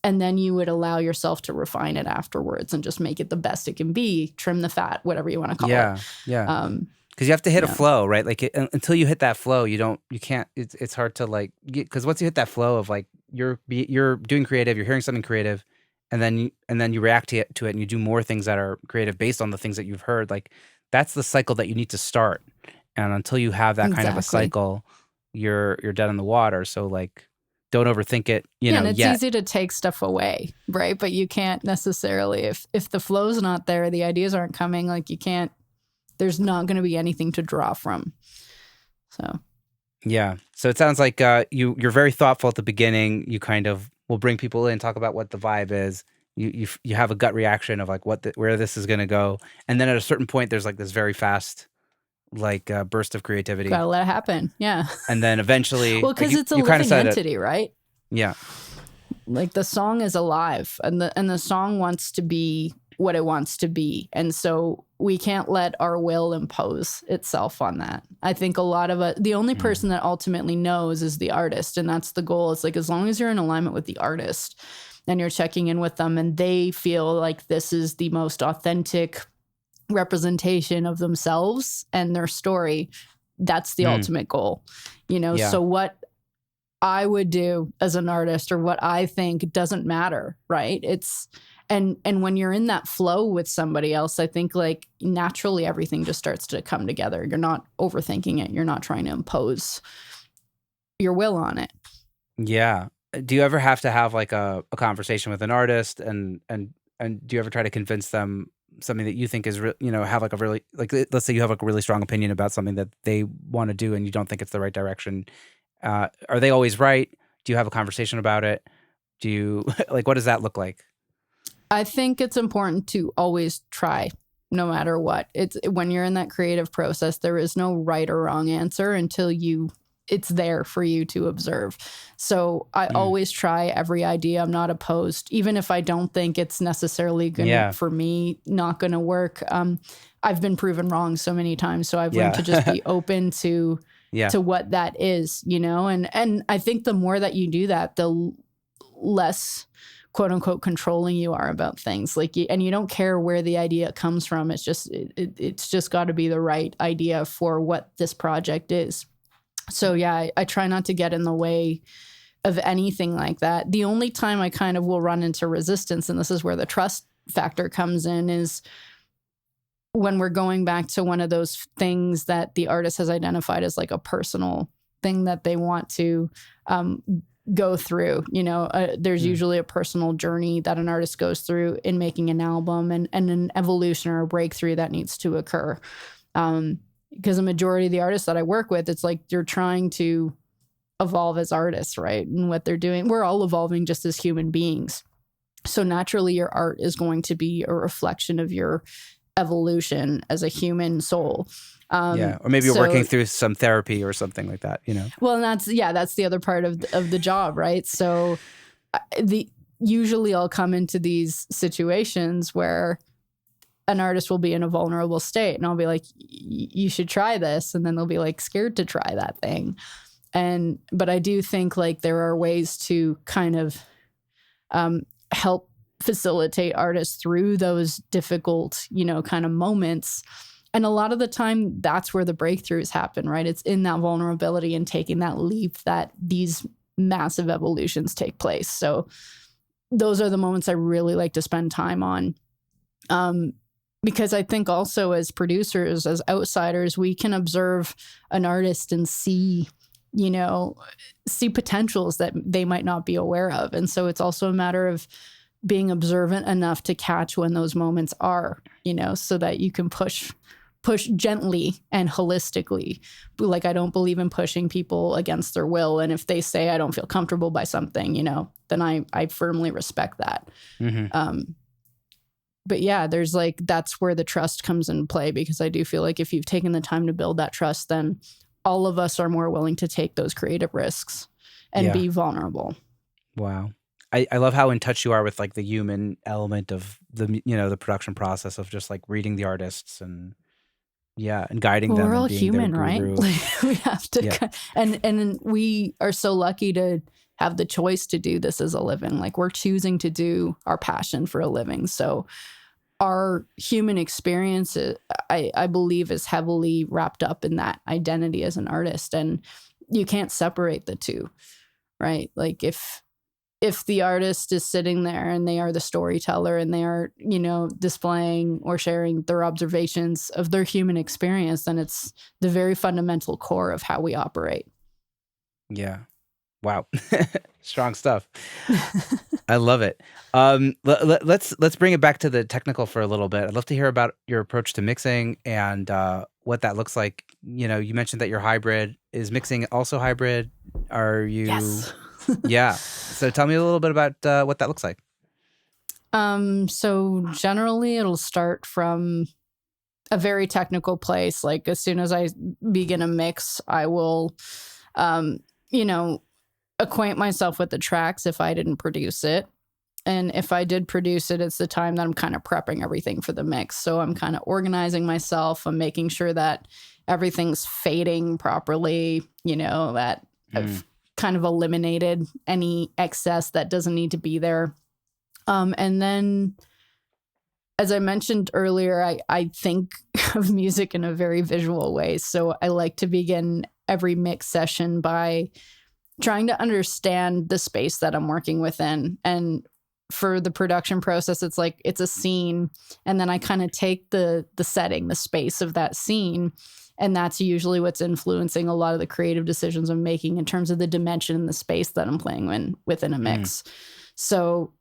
and then you would allow yourself to refine it afterwards and just make it the best it can be, trim the fat, whatever you want to call it. Yeah. Because you have to hit a flow, right? Like until you hit that flow, you can't, it's hard to like, because once you hit that flow of like, you're doing creative, you're hearing something creative, and then you react to it and you do more things that are creative based on the things that you've heard. Like, that's the cycle that you need to start. And until you have that kind of a cycle, you're dead in the water. So like, don't overthink it, and it's easy to take stuff away, right? But you can't necessarily, if the flow's not there, the ideas aren't coming, like you can't, there's not going to be anything to draw from. So. Yeah. So it sounds like you're very thoughtful at the beginning. You kind of will bring people in, talk about what the vibe is. You have a gut reaction of like where this is going to go. And then at a certain point, there's like this very fast like burst of creativity. Gotta let it happen. Yeah. And then eventually, well, because it's a living entity, right? Yeah. Like, the song is alive, and the song wants to be what it wants to be. And so we can't let our will impose itself on that. I think a lot of the only person that ultimately knows is the artist. And that's the goal. It's like, as long as you're in alignment with the artist and you're checking in with them and they feel like this is the most authentic representation of themselves and their story, that's the ultimate goal. So what I would do as an artist or what I think doesn't matter, right? And when you're in that flow with somebody else, I think like naturally everything just starts to come together. You're not overthinking it. You're not trying to impose your will on it. Yeah. Do you ever have to have like a conversation with an artist and do you ever try to convince them something that you think is have like a really, like, let's say you have like a really strong opinion about something that they want to do and you don't think it's the right direction? Are they always right? Do you have a conversation about it? Do you like, what does that look like? I think it's important to always try, no matter what. It's when you're in that creative process, there is no right or wrong answer until it's there for you to observe. So I always try every idea. I'm not opposed, even if I don't think it's necessarily gonna, for me, not gonna work. I've been proven wrong so many times, so I've learned to just be open to what that is, and I think the more that you do that, the less quote unquote controlling you are about things, like and you don't care where the idea comes from. It's just it's just got to be the right idea for what this project is. So yeah, I try not to get in the way of anything like that. The only time I kind of will run into resistance, and this is where the trust factor comes in, is when we're going back to one of those things that the artist has identified as like a personal thing that they want to go through. There's usually a personal journey that an artist goes through in making an album, and an evolution or a breakthrough that needs to occur. Because the majority of the artists that I work with, it's like you're trying to evolve as artists, right? And what they're doing, we're all evolving just as human beings. So naturally, your art is going to be a reflection of your evolution as a human soul. Or maybe you're working through some therapy or something like that, Well, and that's the other part of the job, right? So usually I'll come into these situations where an artist will be in a vulnerable state, and I'll be like, you should try this. And then they'll be like scared to try that thing. But I do think like there are ways to kind of help facilitate artists through those difficult, kind of moments. And a lot of the time that's where the breakthroughs happen, right? It's in that vulnerability and taking that leap that these massive evolutions take place. So those are the moments I really like to spend time on. Because I think also as producers, as outsiders, we can observe an artist and see potentials that they might not be aware of. And so it's also a matter of being observant enough to catch when those moments are, so that you can push gently and holistically. Like, I don't believe in pushing people against their will. And if they say, I don't feel comfortable by something, then I firmly respect that. Mm-hmm. But yeah, there's like, that's where the trust comes into play, because I do feel like if you've taken the time to build that trust, then all of us are more willing to take those creative risks and be vulnerable. Wow. I love how in touch you are with like the human element of the production process of just like reading the artists and guiding them. We're all being human, right? Like, we have to, and we are so lucky to have the choice to do this as a living. Like, we're choosing to do our passion for a living. So our human experience, I believe, is heavily wrapped up in that identity as an artist. And you can't separate the two, right? Like, if the artist is sitting there and they are the storyteller and they are, displaying or sharing their observations of their human experience, then it's the very fundamental core of how we operate. Yeah. Wow. Strong stuff. I love it. Let's bring it back to the technical for a little bit. I'd love to hear about your approach to mixing and what that looks like. You mentioned that you're hybrid. Is mixing also hybrid? Are you? Yes. Yeah. So tell me a little bit about what that looks like. So generally it'll start from a very technical place. Like, as soon as I begin a mix, I will, acquaint myself with the tracks if I didn't produce it. And if I did produce it, it's the time that I'm kind of prepping everything for the mix. So I'm kind of organizing myself. I'm making sure that everything's fading properly, that I've kind of eliminated any excess that doesn't need to be there. And then, as I mentioned earlier, I think of music in a very visual way. So I like to begin every mix session by trying to understand the space that I'm working within. And for the production process, it's like it's a scene, and then I kind of take the setting, the space of that scene, and that's usually what's influencing a lot of the creative decisions I'm making in terms of the dimension and the space that I'm playing within a mix. So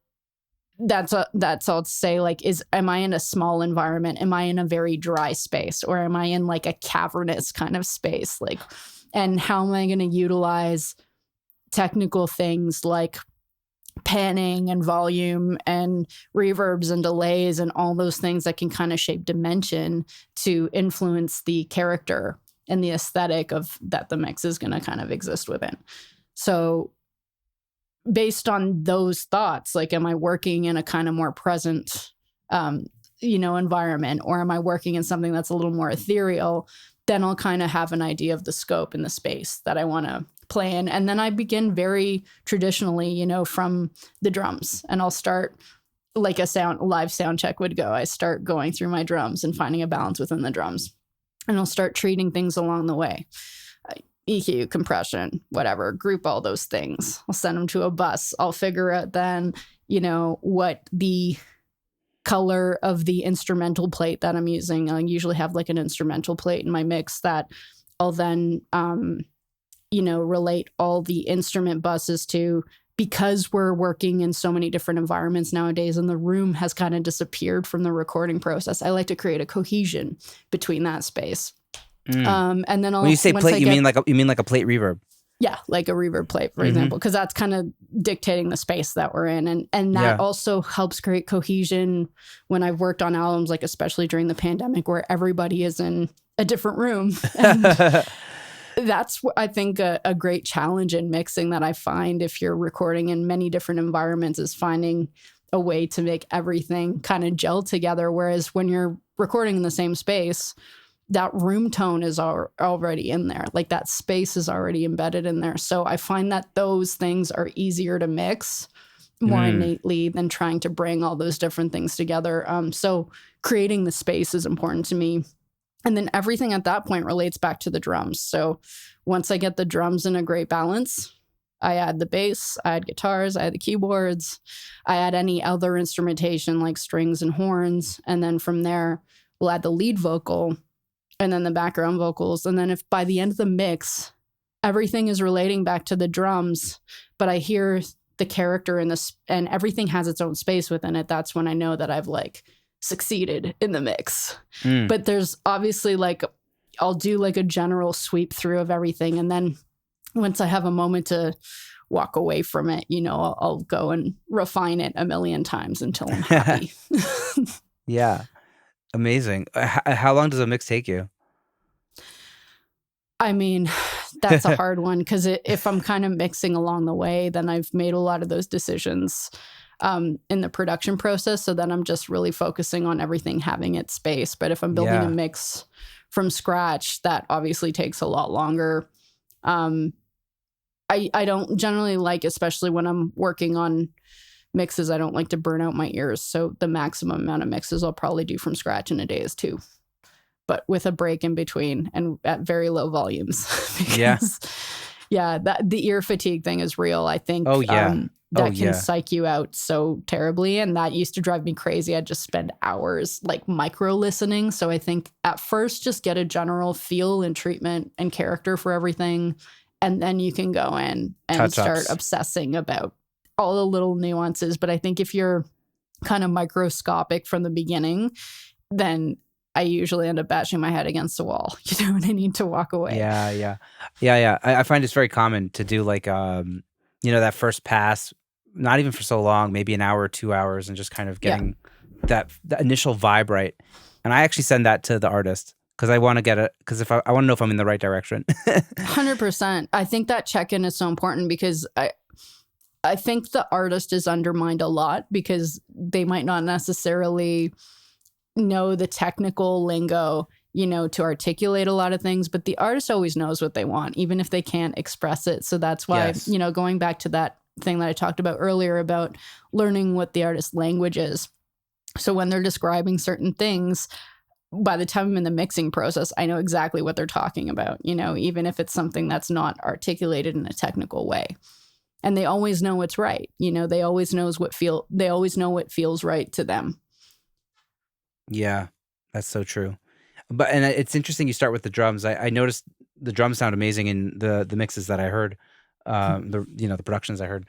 that's all to say, like, am I in a small environment? Am I in a very dry space, or am I in like a cavernous kind of space? Like, and how am I going to utilize technical things like panning and volume and reverbs and delays and all those things that can kind of shape dimension to influence the character and the aesthetic of that the mix is going to kind of exist within. So based on those thoughts, like, am I working in a kind of more present, environment, or am I working in something that's a little more ethereal? Then I'll kind of have an idea of the scope and the space that I want to play in. And then I begin very traditionally, from the drums, and I'll start like a live sound check would go. I start going through my drums and finding a balance within the drums, and I'll start treating things along the way. EQ, compression, whatever, group all those things. I'll send them to a bus. I'll figure out then, what the color of the instrumental plate that I'm using. I usually have like an instrumental plate in my mix that I'll then, relate all the instrument buses to, because we're working in so many different environments nowadays and the room has kind of disappeared from the recording process. I like to create a cohesion between that space. And then when you say plate, you mean like a plate reverb? Yeah, like a reverb plate, for example, because that's kind of dictating the space that we're in. And that also helps create cohesion when I've worked on albums, like especially during the pandemic, where everybody is in a different room. And that's, I think, a great challenge in mixing that I find if you're recording in many different environments, is finding a way to make everything kind of gel together. Whereas when you're recording in the same space, that room tone is already in there. Like, that space is already embedded in there. So I find that those things are easier to mix more innately than trying to bring all those different things together. So creating the space is important to me. And then everything at that point relates back to the drums. So once I get the drums in a great balance, I add the bass, I add guitars, I add the keyboards, I add any other instrumentation like strings and horns. And then from there, we'll add the lead vocal and then the background vocals. And then if by the end of the mix, everything is relating back to the drums, but I hear the character in this and everything has its own space within it, that's when I know that I've like succeeded in the mix. But there's obviously I'll do like a general sweep through of everything. And then once I have a moment to walk away from it, I'll go and refine it a million times until I'm happy. Yeah. Amazing. How long does a mix take you? I mean, that's a hard one, because if I'm kind of mixing along the way, then I've made a lot of those decisions in the production process. So then I'm just really focusing on everything having its space. But if I'm building a mix from scratch, that obviously takes a lot longer. I don't generally like, especially when I'm working on mixes, I don't like to burn out my ears. So the maximum amount of mixes I'll probably do from scratch in a day is 2. But with a break in between and at very low volumes. Because, that the ear fatigue thing is real. I think that can psych you out so terribly. And that used to drive me crazy. I'd just spend hours like micro listening. So I think at first, just get a general feel and treatment and character for everything. And then you can go in and start obsessing about all the little nuances. But I think if you're kind of microscopic from the beginning, then I usually end up bashing my head against the wall, and I need to walk away. Yeah. I find it's very common to do like, that first pass, not even for so long, maybe an hour or 2 hours, and just kind of getting that initial vibe right. And I actually send that to the artist because I want to get it, because if I want to know if I'm in the right direction. 100%. I think that check-in is so important, because I think the artist is undermined a lot because they might not necessarily know the technical lingo, to articulate a lot of things, but the artist always knows what they want, even if they can't express it. So that's why, going back to that thing that I talked about earlier about learning what the artist's language is. So when they're describing certain things, by the time I'm in the mixing process, I know exactly what they're talking about, even if it's something that's not articulated in a technical way. and they always know what's right. They always know what feels right to them. Yeah, that's so true. And it's interesting you start with the drums. I noticed the drums sound amazing in the mixes that I heard, the productions I heard.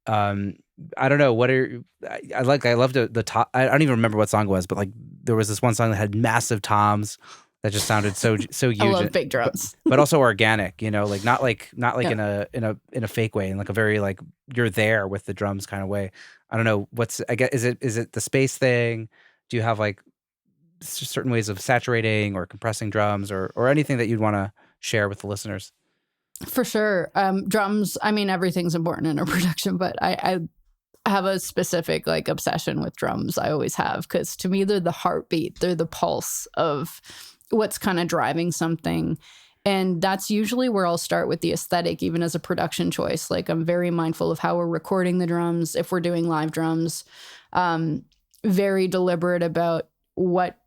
I don't know I loved the top. I don't even remember what song it was, but like there was this one song that had massive toms that just sounded so huge. I love big drums, but also organic. Like not Yeah. in a fake way, in like a very like you're there with the drums kind of way. I don't know I guess is it the space thing? Do you have like certain ways of saturating or compressing drums or anything that you'd want to share with the listeners? For sure. Drums, I mean, everything's important in a production, but I have a specific like obsession with drums. I always have, because to me, they're the heartbeat. They're the pulse of what's kind of driving something. And that's usually where I'll start with the aesthetic, even as a production choice. Like I'm very mindful of how we're recording the drums. If we're doing live drums, very deliberate about what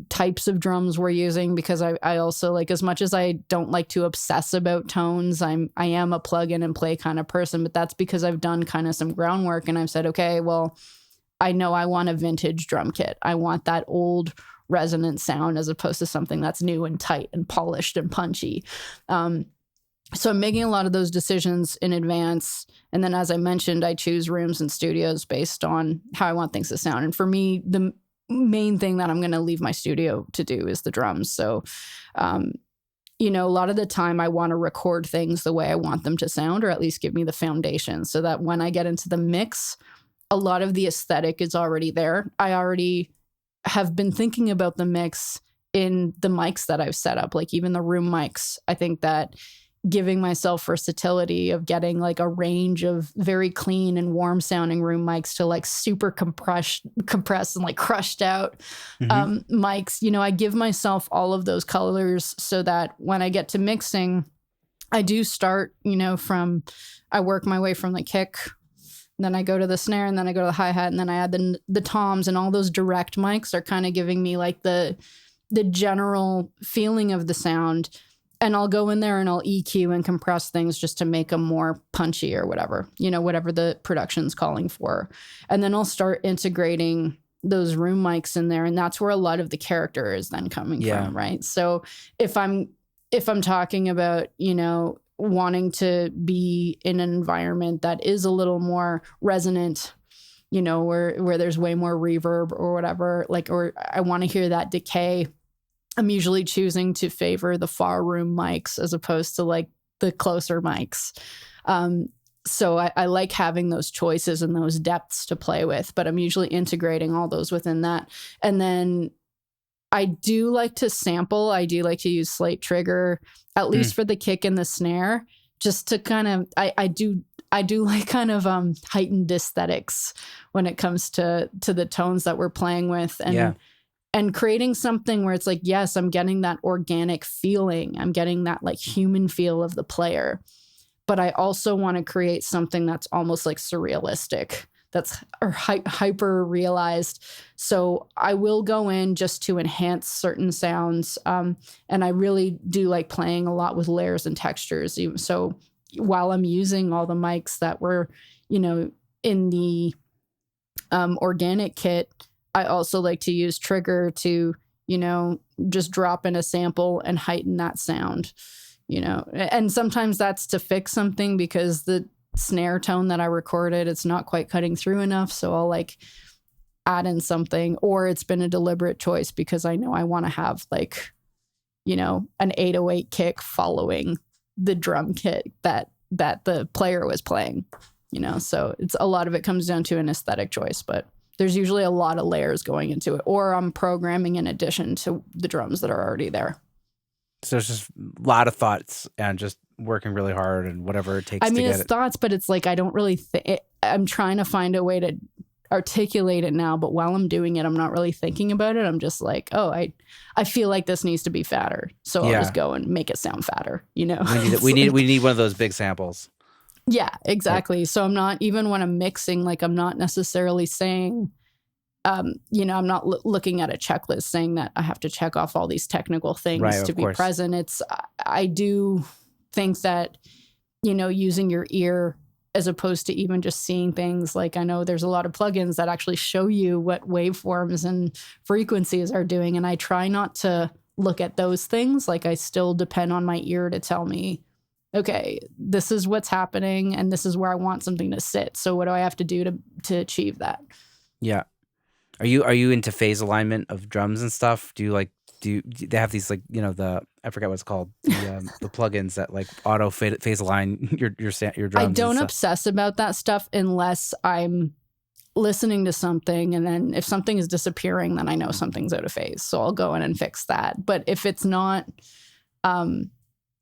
types of drums we're using, because I also like, as much as I don't like to obsess about tones, I am a plug in and play kind of person, but that's because I've done kind of some groundwork and I've said, okay, well, I know I want a vintage drum kit. I want that old resonant sound as opposed to something that's new and tight and polished and punchy. So I'm making a lot of those decisions in advance. And then, as I mentioned, I choose rooms and studios based on how I want things to sound. And for me, the main thing that I'm going to leave my studio to do is the drums. So, a lot of the time I want to record things the way I want them to sound, or at least give me the foundation so that when I get into the mix, a lot of the aesthetic is already there. I already have been thinking about the mix in the mics that I've set up, like even the room mics. I think that giving myself versatility of getting like a range of very clean and warm sounding room mics to like super compressed and like crushed out mics, I give myself all of those colors so that when I get to mixing, I do start, I work my way from the kick, then I go to the snare, and then I go to the hi-hat, and then I add the toms, and all those direct mics are kind of giving me like the general feeling of the sound. And I'll go in there and I'll EQ and compress things just to make them more punchy or whatever, whatever the production's calling for. And then I'll start integrating those room mics in there. And that's where a lot of the character is then coming from, right? So if I'm talking about, wanting to be in an environment that is a little more resonant, where there's way more reverb or whatever, or I want to hear that decay, I'm usually choosing to favor the far room mics as opposed to like the closer mics. So I like having those choices and those depths to play with, but I'm usually integrating all those within that. And then I do like to sample. I do like to use slate trigger, at least for the kick and the snare, just to kind of, I do like kind of heightened aesthetics when it comes to the tones that we're playing with. And creating something where it's like, yes, I'm getting that organic feeling. I'm getting that like human feel of the player. But I also want to create something that's almost like surrealistic, or hyper realized. So I will go in just to enhance certain sounds. And I really do like playing a lot with layers and textures. So while I'm using all the mics that were, in the organic kit, I also like to use trigger to, just drop in a sample and heighten that sound, and sometimes that's to fix something because the snare tone that I recorded, it's not quite cutting through enough. So I'll like add in something, or it's been a deliberate choice because I know I want to have like, an 808 kick following the drum kit that the player was playing, so it's a lot of it comes down to an aesthetic choice, but there's usually a lot of layers going into it, or I'm programming in addition to the drums that are already there. So there's just a lot of thoughts and just working really hard and whatever it takes to get it. It's thoughts, but it's like I don't really I'm trying to find a way to articulate it now, but while I'm doing it, I'm not really thinking about it. I'm just like, oh, I feel like this needs to be fatter. So I'll just go and make it sound fatter, We need one of those big samples. Yeah, exactly. So I'm not, even when I'm mixing, like I'm not necessarily saying, I'm not looking at a checklist saying that I have to check off all these technical things to be present. I do think that, using your ear as opposed to even just seeing things. Like, I know there's a lot of plugins that actually show you what waveforms and frequencies are doing. And I try not to look at those things. Like, I still depend on my ear to tell me, okay, this is what's happening and this is where I want something to sit. So what do I have to do to achieve that? Yeah. Are you into phase alignment of drums and stuff? Do they have these, like, I forget what it's called, the plugins that like auto phase align your drums? I don't obsess about that stuff unless I'm listening to something, and then if something is disappearing, then I know something's out of phase. So I'll go in and fix that. But if it's not,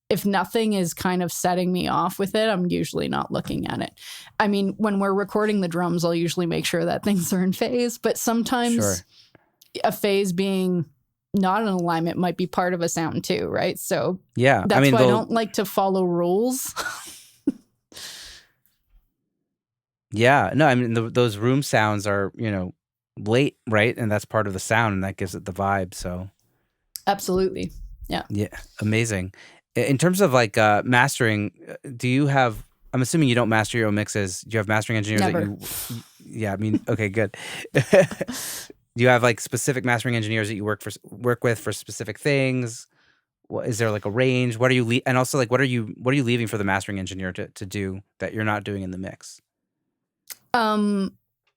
if nothing is kind of setting me off with it, I'm usually not looking at it. I mean, when we're recording the drums, I'll usually make sure that things are in phase, but sometimes a phase being not in alignment might be part of a sound too, right? So yeah, that's why I don't like to follow rules. Yeah, no, I mean, those room sounds are, late, right? And that's part of the sound, and that gives it the vibe. So absolutely. Yeah. Yeah, amazing. In terms of like mastering, do you have? I'm assuming you don't master your own mixes. Do you have mastering engineers Never. that you? Yeah, I mean, okay, good. Do you have like specific mastering engineers that you work with for specific things? Is there like a range? What are you and also like what are you leaving for the mastering engineer to do that you're not doing in the mix?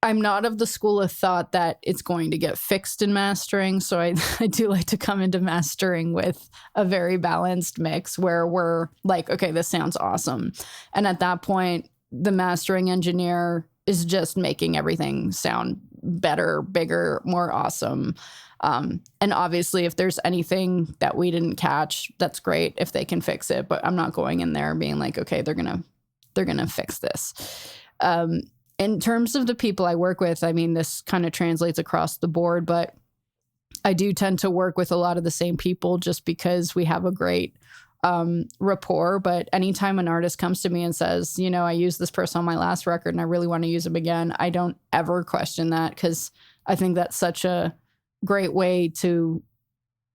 I'm not of the school of thought that it's going to get fixed in mastering. So I do like to come into mastering with a very balanced mix where we're like, okay, this sounds awesome. And at that point, the mastering engineer is just making everything sound better, bigger, more awesome. And obviously, if there's anything that we didn't catch, that's great if they can fix it. But I'm not going in there being like, okay, they're gonna fix this. In terms of the people I work with, I mean, this kind of translates across the board, but I do tend to work with a lot of the same people just because we have a great rapport. But anytime an artist comes to me and says, I used this person on my last record and I really want to use them again, I don't ever question that, because I think that's such a great way to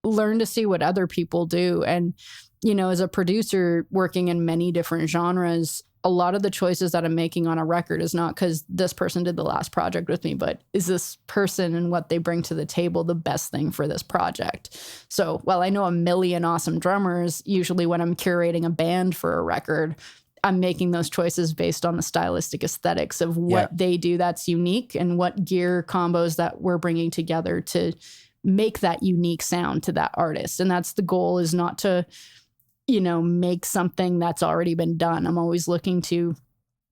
learn to see what other people do. And, as a producer working in many different genres, a lot of the choices that I'm making on a record is not because this person did the last project with me, but is this person and what they bring to the table the best thing for this project? So while I know a million awesome drummers, usually when I'm curating a band for a record, I'm making those choices based on the stylistic aesthetics of what they do that's unique and what gear combos that we're bringing together to make that unique sound to that artist. And that's the goal, is not to make something that's already been done. I'm always looking to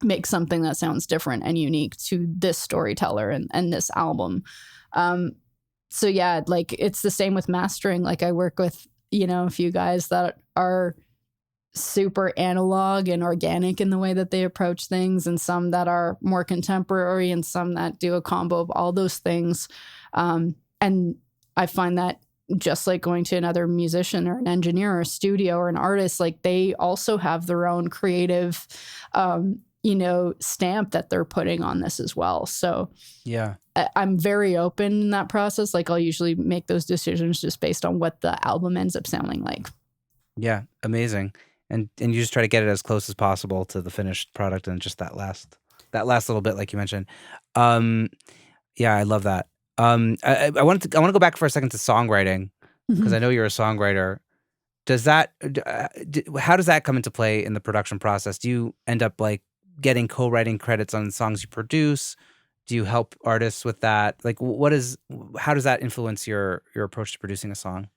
make something that sounds different and unique to this storyteller and this album. So yeah, like it's the same with mastering. Like I work with, a few guys that are super analog and organic in the way that they approach things, and some that are more contemporary, and some that do a combo of all those things. And I find that just like going to another musician or an engineer or a studio or an artist, like they also have their own creative, stamp that they're putting on this as well. So yeah, I'm very open in that process. Like I'll usually make those decisions just based on what the album ends up sounding like. Yeah. Amazing. And you just try to get it as close as possible to the finished product, and just that last little bit, like you mentioned. Yeah, I love that. I want to go back for a second to songwriting, because I know you're a songwriter. How does that come into play in the production process? Do you end up like getting co-writing credits on songs you produce? Do you help artists with that? Like, how does that influence your approach to producing a song?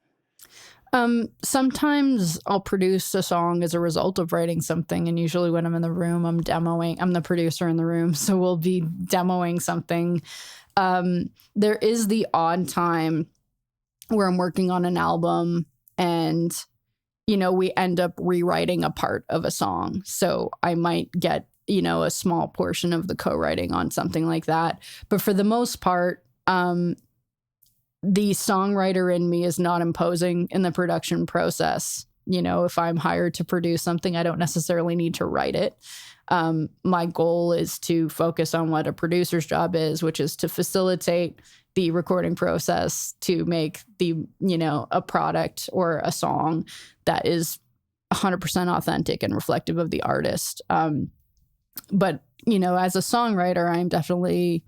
Sometimes I'll produce a song as a result of writing something. And usually when I'm in the room, I'm the producer in the room. So we'll be demoing something. There is the odd time where I'm working on an album and, we end up rewriting a part of a song. So I might get, a small portion of the co-writing on something like that. But for the most part, the songwriter in me is not imposing in the production process. If I'm hired to produce something, I don't necessarily need to write it. My goal is to focus on what a producer's job is, which is to facilitate the recording process to make a product or a song that is 100% authentic and reflective of the artist. But, as a songwriter, I'm definitely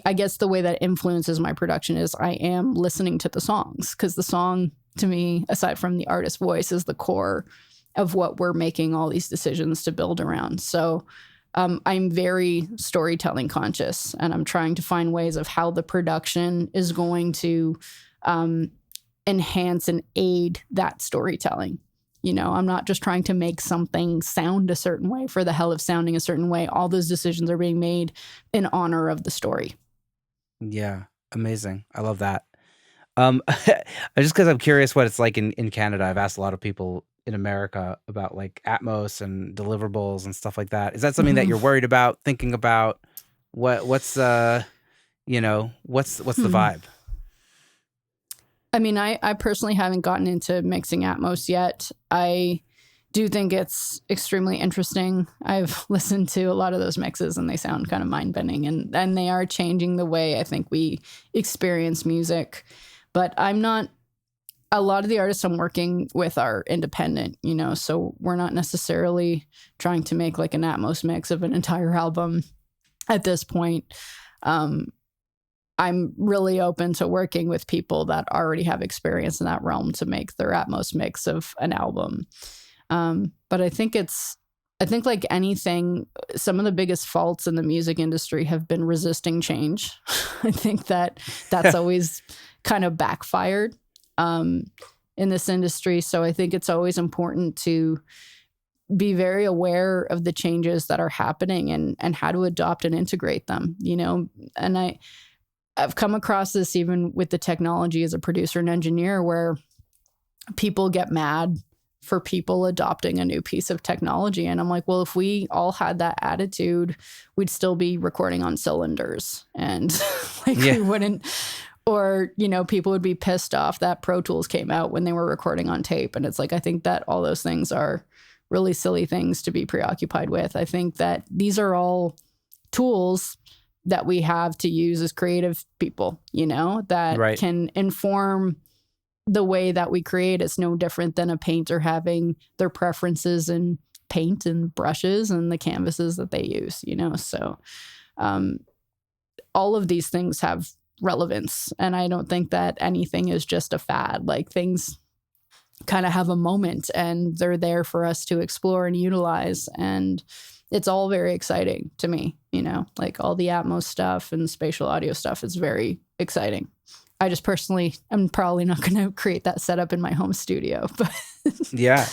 I guess the way that influences my production is I am listening to the songs, because the song to me, aside from the artist's voice, is the core of what we're making all these decisions to build around. So I'm very storytelling conscious, and I'm trying to find ways of how the production is going to enhance and aid that storytelling. I'm not just trying to make something sound a certain way for the hell of sounding a certain way. All those decisions are being made in honor of the story. Yeah, amazing. I love that. Just because I'm curious what it's like in Canada. I've asked a lot of people in America about like Atmos and deliverables and stuff like that. Is that something that you're worried about, thinking about? What's what's the vibe? I mean, I personally haven't gotten into mixing Atmos yet. I do think it's extremely interesting. I've listened to a lot of those mixes and they sound kind of mind-bending, and they are changing the way I think we experience music. But a lot of the artists I'm working with are independent, so we're not necessarily trying to make like an Atmos mix of an entire album at this point. I'm really open to working with people that already have experience in that realm to make their Atmos mix of an album. But I think like anything, some of the biggest faults in the music industry have been resisting change. I think that's always kind of backfired in this industry. So I think it's always important to be very aware of the changes that are happening and how to adopt and integrate them, and I've come across this even with the technology as a producer and engineer, where people get mad for people adopting a new piece of technology. And I'm like, well, if we all had that attitude, we'd still be recording on cylinders, and we wouldn't, or, people would be pissed off that Pro Tools came out when they were recording on tape. And it's like, I think that all those things are really silly things to be preoccupied with. I think that these are all tools that we have to use as creative people, that can inform the way that we create. It's no different than a painter having their preferences in paint and brushes and the canvases that they use, so all of these things have relevance. And I don't think that anything is just a fad. Like, things kind of have a moment and they're there for us to explore and utilize. And it's all very exciting to me, like all the Atmos stuff and spatial audio stuff is very exciting. I just personally, I'm probably not going to create that setup in my home studio, but yeah,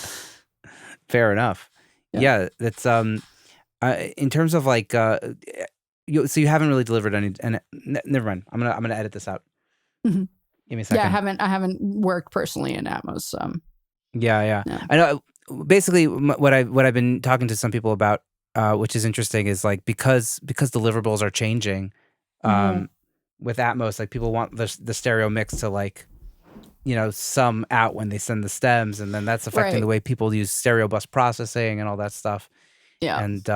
fair enough. Yeah, that's in terms of like, so you haven't really delivered any, and never mind. I'm gonna edit this out. Mm-hmm. Give me a second. Yeah, I haven't worked personally in Atmos. Yeah. No. I know. Basically, what I've been talking to some people about, which is interesting, is like because deliverables are changing, with Atmos, like people want the stereo mix to like, sum out when they send the stems, and then that's affecting the way people use stereo bus processing and all that stuff. Yeah, and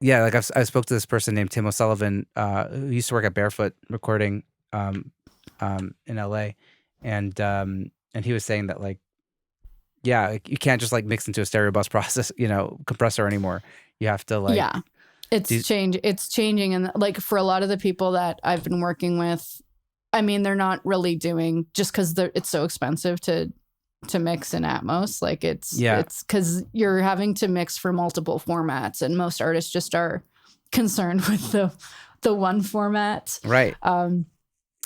I spoke to this person named Tim O'Sullivan, who used to work at Barefoot Recording, in LA, and he was saying that like, you can't just like mix into a stereo bus process, compressor anymore. You have to like, it's changing. And like for a lot of the people that I've been working with, I mean, they're not really doing, just because it's so expensive to mix in Atmos. Like it's because you're having to mix for multiple formats, and most artists just are concerned with the one format. Right.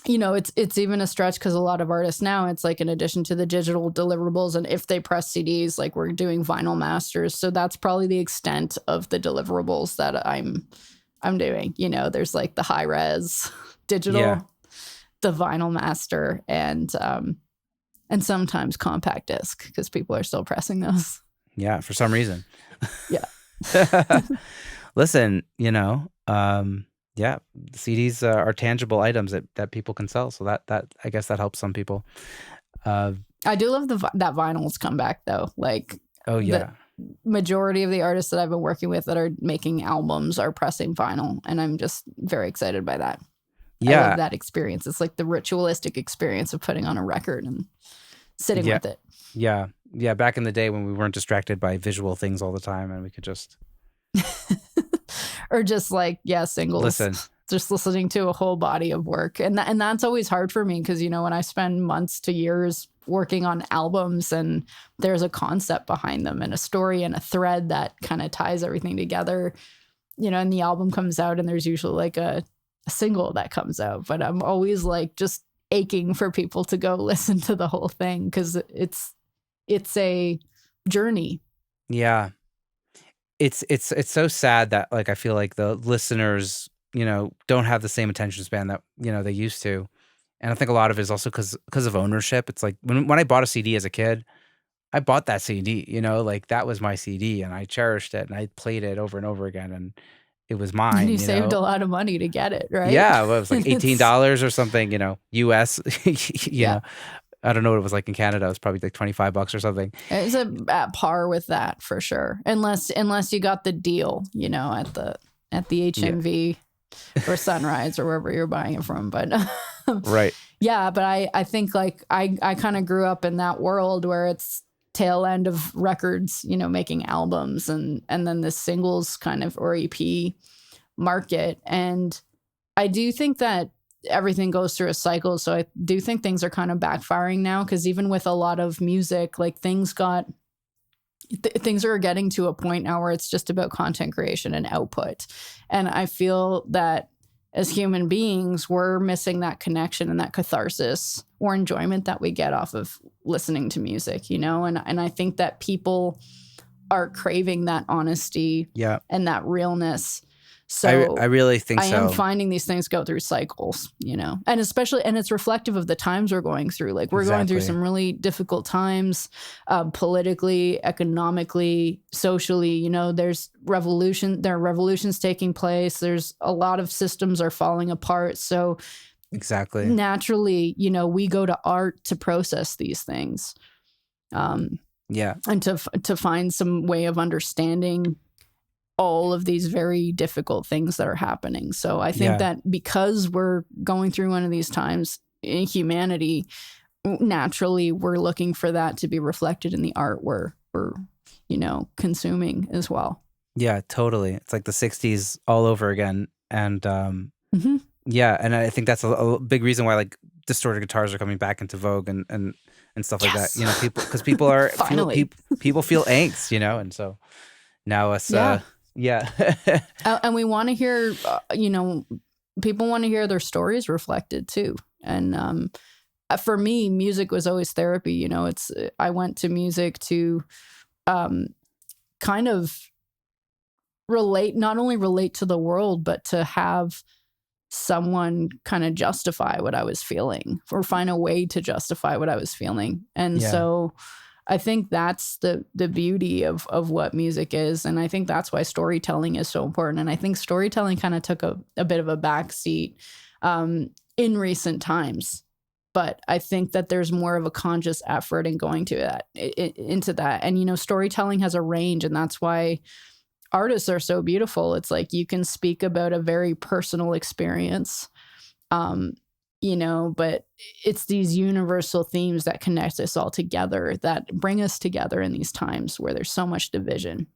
It's even a stretch because a lot of artists now, it's like in addition to the digital deliverables, and if they press CDs, like we're doing vinyl masters. So that's probably the extent of the deliverables that I'm doing. There's like the high res digital, the vinyl master, and sometimes compact disc, because people are still pressing those. Yeah, for some reason. Yeah. Listen, CDs are tangible items that people can sell. So that I guess that helps some people. I do love that vinyl's comeback though. Like, oh yeah, the majority of the artists that I've been working with that are making albums are pressing vinyl, and I'm just very excited by that. Yeah, I love that experience. It's like the ritualistic experience of putting on a record and sitting with it. Yeah. Yeah. Back in the day when we weren't distracted by visual things all the time and we could just Or just like, yeah, singles, listen. just listening to a whole body of work. And that's always hard for me because, you know, when I spend months to years working on albums and there's a concept behind them and a story and a thread that kind of ties everything together, you know, and the album comes out and there's usually like a single that comes out. But I'm always like just aching for people to go listen to the whole thing because it's a journey. Yeah. It's so sad that like I feel like the listeners, you know, don't have the same attention span that, you know, they used to. And I think a lot of it is also because of ownership. It's like when I bought a CD as a kid, I bought that CD, you know, like that was my CD and I cherished it and I played it over and over again and it was And you mine, you saved know. a lot of money to get it, right? Yeah, well, it was like And it's $18 or something, you know, US, you yeah. know. I don't know what it was like in Canada. It was probably like $25 or something. It's at par with that for sure. Unless you got the deal, you know, at the Yeah. HMV or Sunrise or wherever you're buying it from. But Right. yeah, but I think like I kind of grew up in that world where it's tail end of records, you know, making albums and then the singles kind of or EP market. And I do think that everything goes through a cycle. So I do think things are kind of backfiring now because even with a lot of music, like things are getting to a point now where it's just about content creation and output. And I feel that as human beings, we're missing that connection and that catharsis or enjoyment that we get off of listening to music, you know? And I think that people are craving that honesty Yeah. and that realness. I So really think I am so. finding these things go through cycles, you know, and especially, and it's reflective of the times we're going through. Like we're going through Exactly. some really difficult times, politically, economically, socially. You know, there are revolutions taking place. There's a lot of systems are falling apart. So Exactly. naturally, you know, we go to art to process these things, Yeah. and to find some way of understanding all of these very difficult things that are happening. So I think Yeah. that because we're going through one of these times in humanity, naturally we're looking for that to be reflected in the art we're you know, consuming as well. Yeah, totally. It's like the 60s all over again. And Mm-hmm. yeah, and I think that's a big reason why like distorted guitars are coming back into vogue and stuff like that. Yes. You know, people are Finally. people feel angst, you know, and so now us Yeah. yeah. And we want to hear, you know, people want to hear their stories reflected too. And for me, music was always therapy. You know, I went to music to kind of not only relate to the world, but to have someone kind of justify what I was feeling or find a way to justify what I was feeling. And Yeah. so I think that's the beauty of what music is. And I think that's why storytelling is so important. And I think storytelling kind of took a bit of a backseat in recent times. But I think that there's more of a conscious effort in going to that into that. And, you know, storytelling has a range, and that's why artists are so beautiful. It's like you can speak about a very personal experience, you know, but it's these universal themes that connect us all together, that bring us together in these times where there's so much division.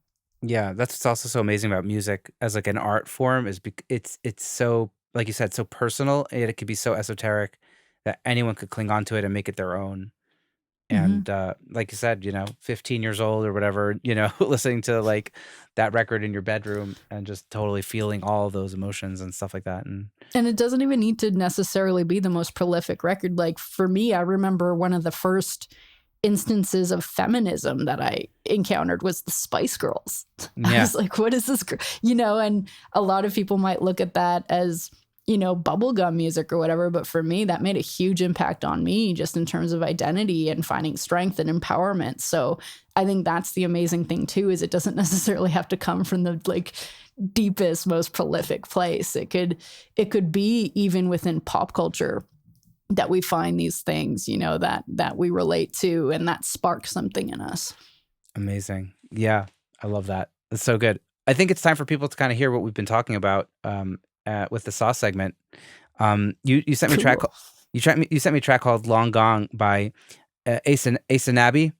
Yeah, that's what's also so amazing about music as like an art form is it's so like you said so personal, and yet it could be so esoteric that anyone could cling on to it and make it their own. Mm-hmm. And like you said, you know, 15 years old or whatever, you know, listening to like that record in your bedroom and just totally feeling all of those emotions and stuff like that. And it doesn't even need to necessarily be the most prolific record. Like for me, I remember one of the first instances of feminism that I encountered was the Spice Girls. I yeah, was like, what is this? You know, and a lot of people might look at that as, you know, bubblegum music or whatever. But for me, that made a huge impact on me just in terms of identity and finding strength and empowerment. So I think that's the amazing thing too, is it doesn't necessarily have to come from the like deepest, most prolific place. It could be even within pop culture that we find these things, you know, that we relate to and that sparks something in us. amazing. Yeah, I love that. That's so good. I think it's time for people to kind of hear what we've been talking about with the Sauce segment. You sent me a track. Cool. You sent me a track called "Long Gone" by Asanabi.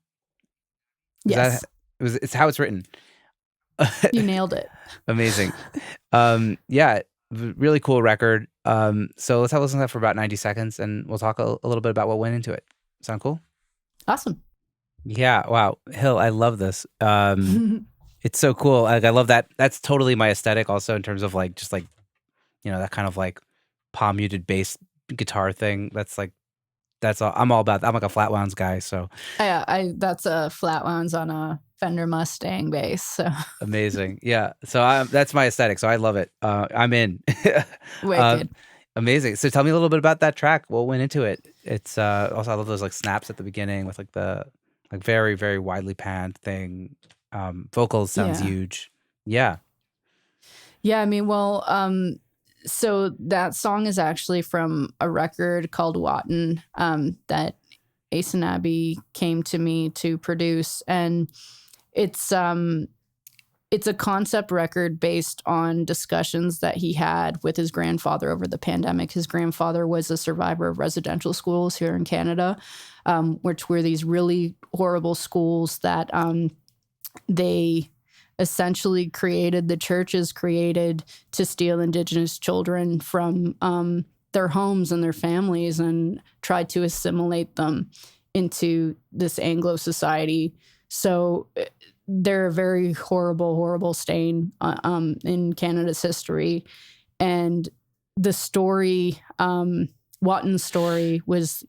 Yes. It's how it's written. You nailed it. Amazing. Yeah, really cool record. So let's have a listen to that for about 90 seconds and we'll talk a little bit about what went into it. Sound cool? Awesome. Yeah. Wow. Hill, I love this. It's so cool. Like, I love that. That's totally my aesthetic also in terms of like, just like, that kind of like palm muted bass guitar thing. That's all. I'm all about that. I'm like a flat wounds guy. So that's a flat wounds on a Fender Mustang bass. So amazing. Yeah. So that's my aesthetic. So I love it. I'm in. wicked. Amazing. So tell me a little bit about that track. What went into it? It's also, I love those like snaps at the beginning with like the like very, very widely panned thing. Vocals sounds huge. Yeah. Yeah. I mean, well, so that song is actually from a record called Watton that Ace and Abby came to me to produce, and it's a concept record based on discussions that he had with his grandfather over the pandemic. His grandfather was a survivor of residential schools here in Canada, which were these really horrible schools that they essentially the churches created to steal Indigenous children from their homes and their families and tried to assimilate them into this Anglo society. So they're a very horrible, horrible stain in Canada's history. And the story, Watton's story was,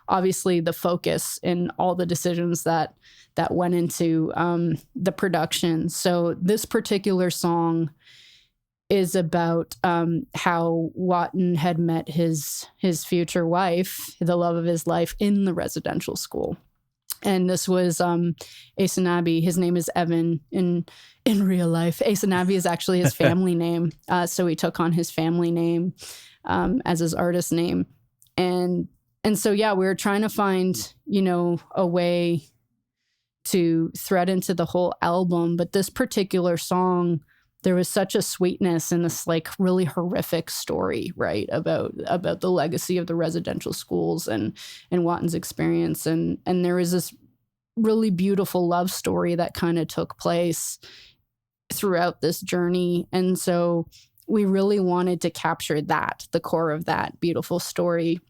obviously the focus in all the decisions that went into the production. So this particular song is about how Watton had met his future wife, the love of his life, in the residential school. And this was Ace and Abby. His name is Evan in real life. Ace and Abby is actually his family name. So he took on his family name as his artist name. And so, yeah, we were trying to find, a way to thread into the whole album. But this particular song, there was such a sweetness in this like really horrific story, right, about the legacy of the residential schools and Watton's experience. And there was this really beautiful love story that kind of took place throughout this journey. And so we really wanted to capture that, the core of that beautiful story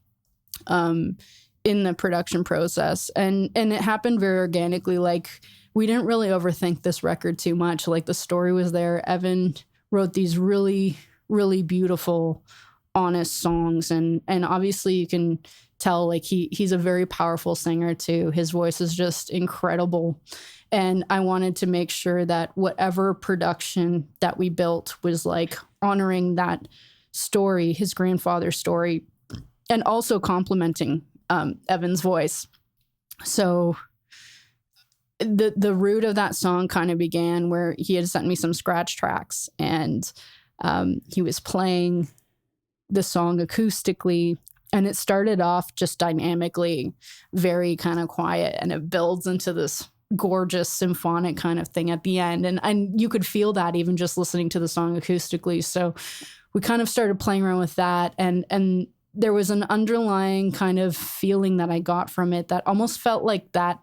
in the production process. And it happened very organically. Like, we didn't really overthink this record too much. Like, the story was there. Evan wrote these really, really beautiful, honest songs. And obviously you can tell, like, he's a very powerful singer too. His voice is just incredible. And I wanted to make sure that whatever production that we built was like honoring that story, his grandfather's story, and also complementing Evan's voice. So the root of that song kind of began where he had sent me some scratch tracks, and he was playing the song acoustically, and it started off just dynamically, very kind of quiet, and it builds into this gorgeous symphonic kind of thing at the end. And you could feel that even just listening to the song acoustically. So we kind of started playing around with that, and there was an underlying kind of feeling that I got from it that almost felt like that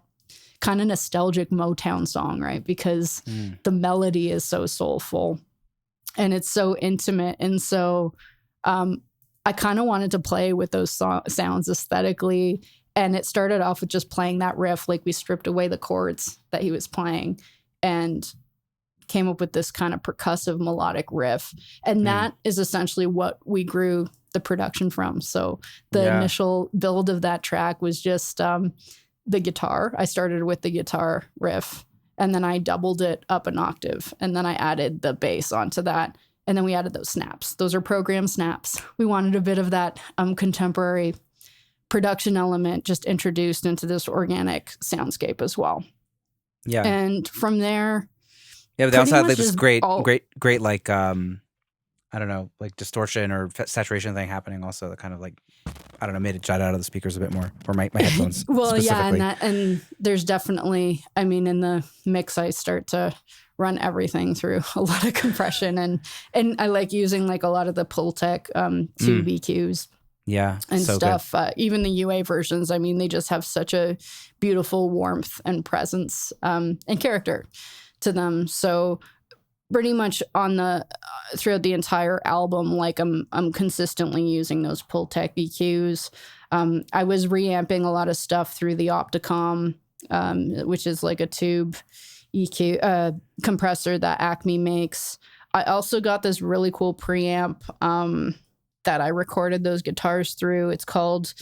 kind of nostalgic Motown song, right? Because the melody is so soulful and it's so intimate. And so I kind of wanted to play with those sounds aesthetically. And it started off with just playing that riff. Like, we stripped away the chords that he was playing and came up with this kind of percussive melodic riff. And that is essentially what we grew the production from. So the initial build of that track was just the guitar. I started with the guitar riff, and then I doubled it up an octave, and then I added the bass onto that, and then we added those snaps. Those are program snaps. We wanted a bit of that contemporary production element just introduced into this organic soundscape as well. Yeah. And from there, but they also had like this great like I don't know, like distortion or saturation thing happening also that kind of like, I don't know, made it jut out of the speakers a bit more, or my headphones. Well, yeah, and there's definitely, I mean, in the mix, I start to run everything through a lot of compression, and I like using like a lot of the Pultec tube EQs. Yeah. and So stuff. Even the UA versions, I mean, they just have such a beautiful warmth and presence and character to them. So pretty much on the throughout the entire album, like I'm consistently using those Pultec EQs. I was reamping a lot of stuff through the Opticom, which is like a tube EQ compressor that Acme makes. I also got this really cool preamp that I recorded those guitars through. It's called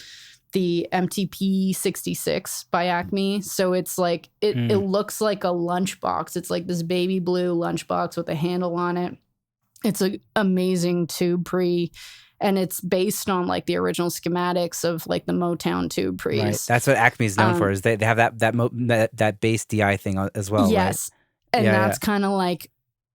the MTP 66 by Acme. So it's like, it looks like a lunchbox. It's like this baby blue lunchbox with a handle on it. It's an amazing tube pre, and it's based on like the original schematics of like the Motown tube pre's. Right. That's what Acme's known for, is they have that bass DI thing as well. Yes. Right? And that's kind of like,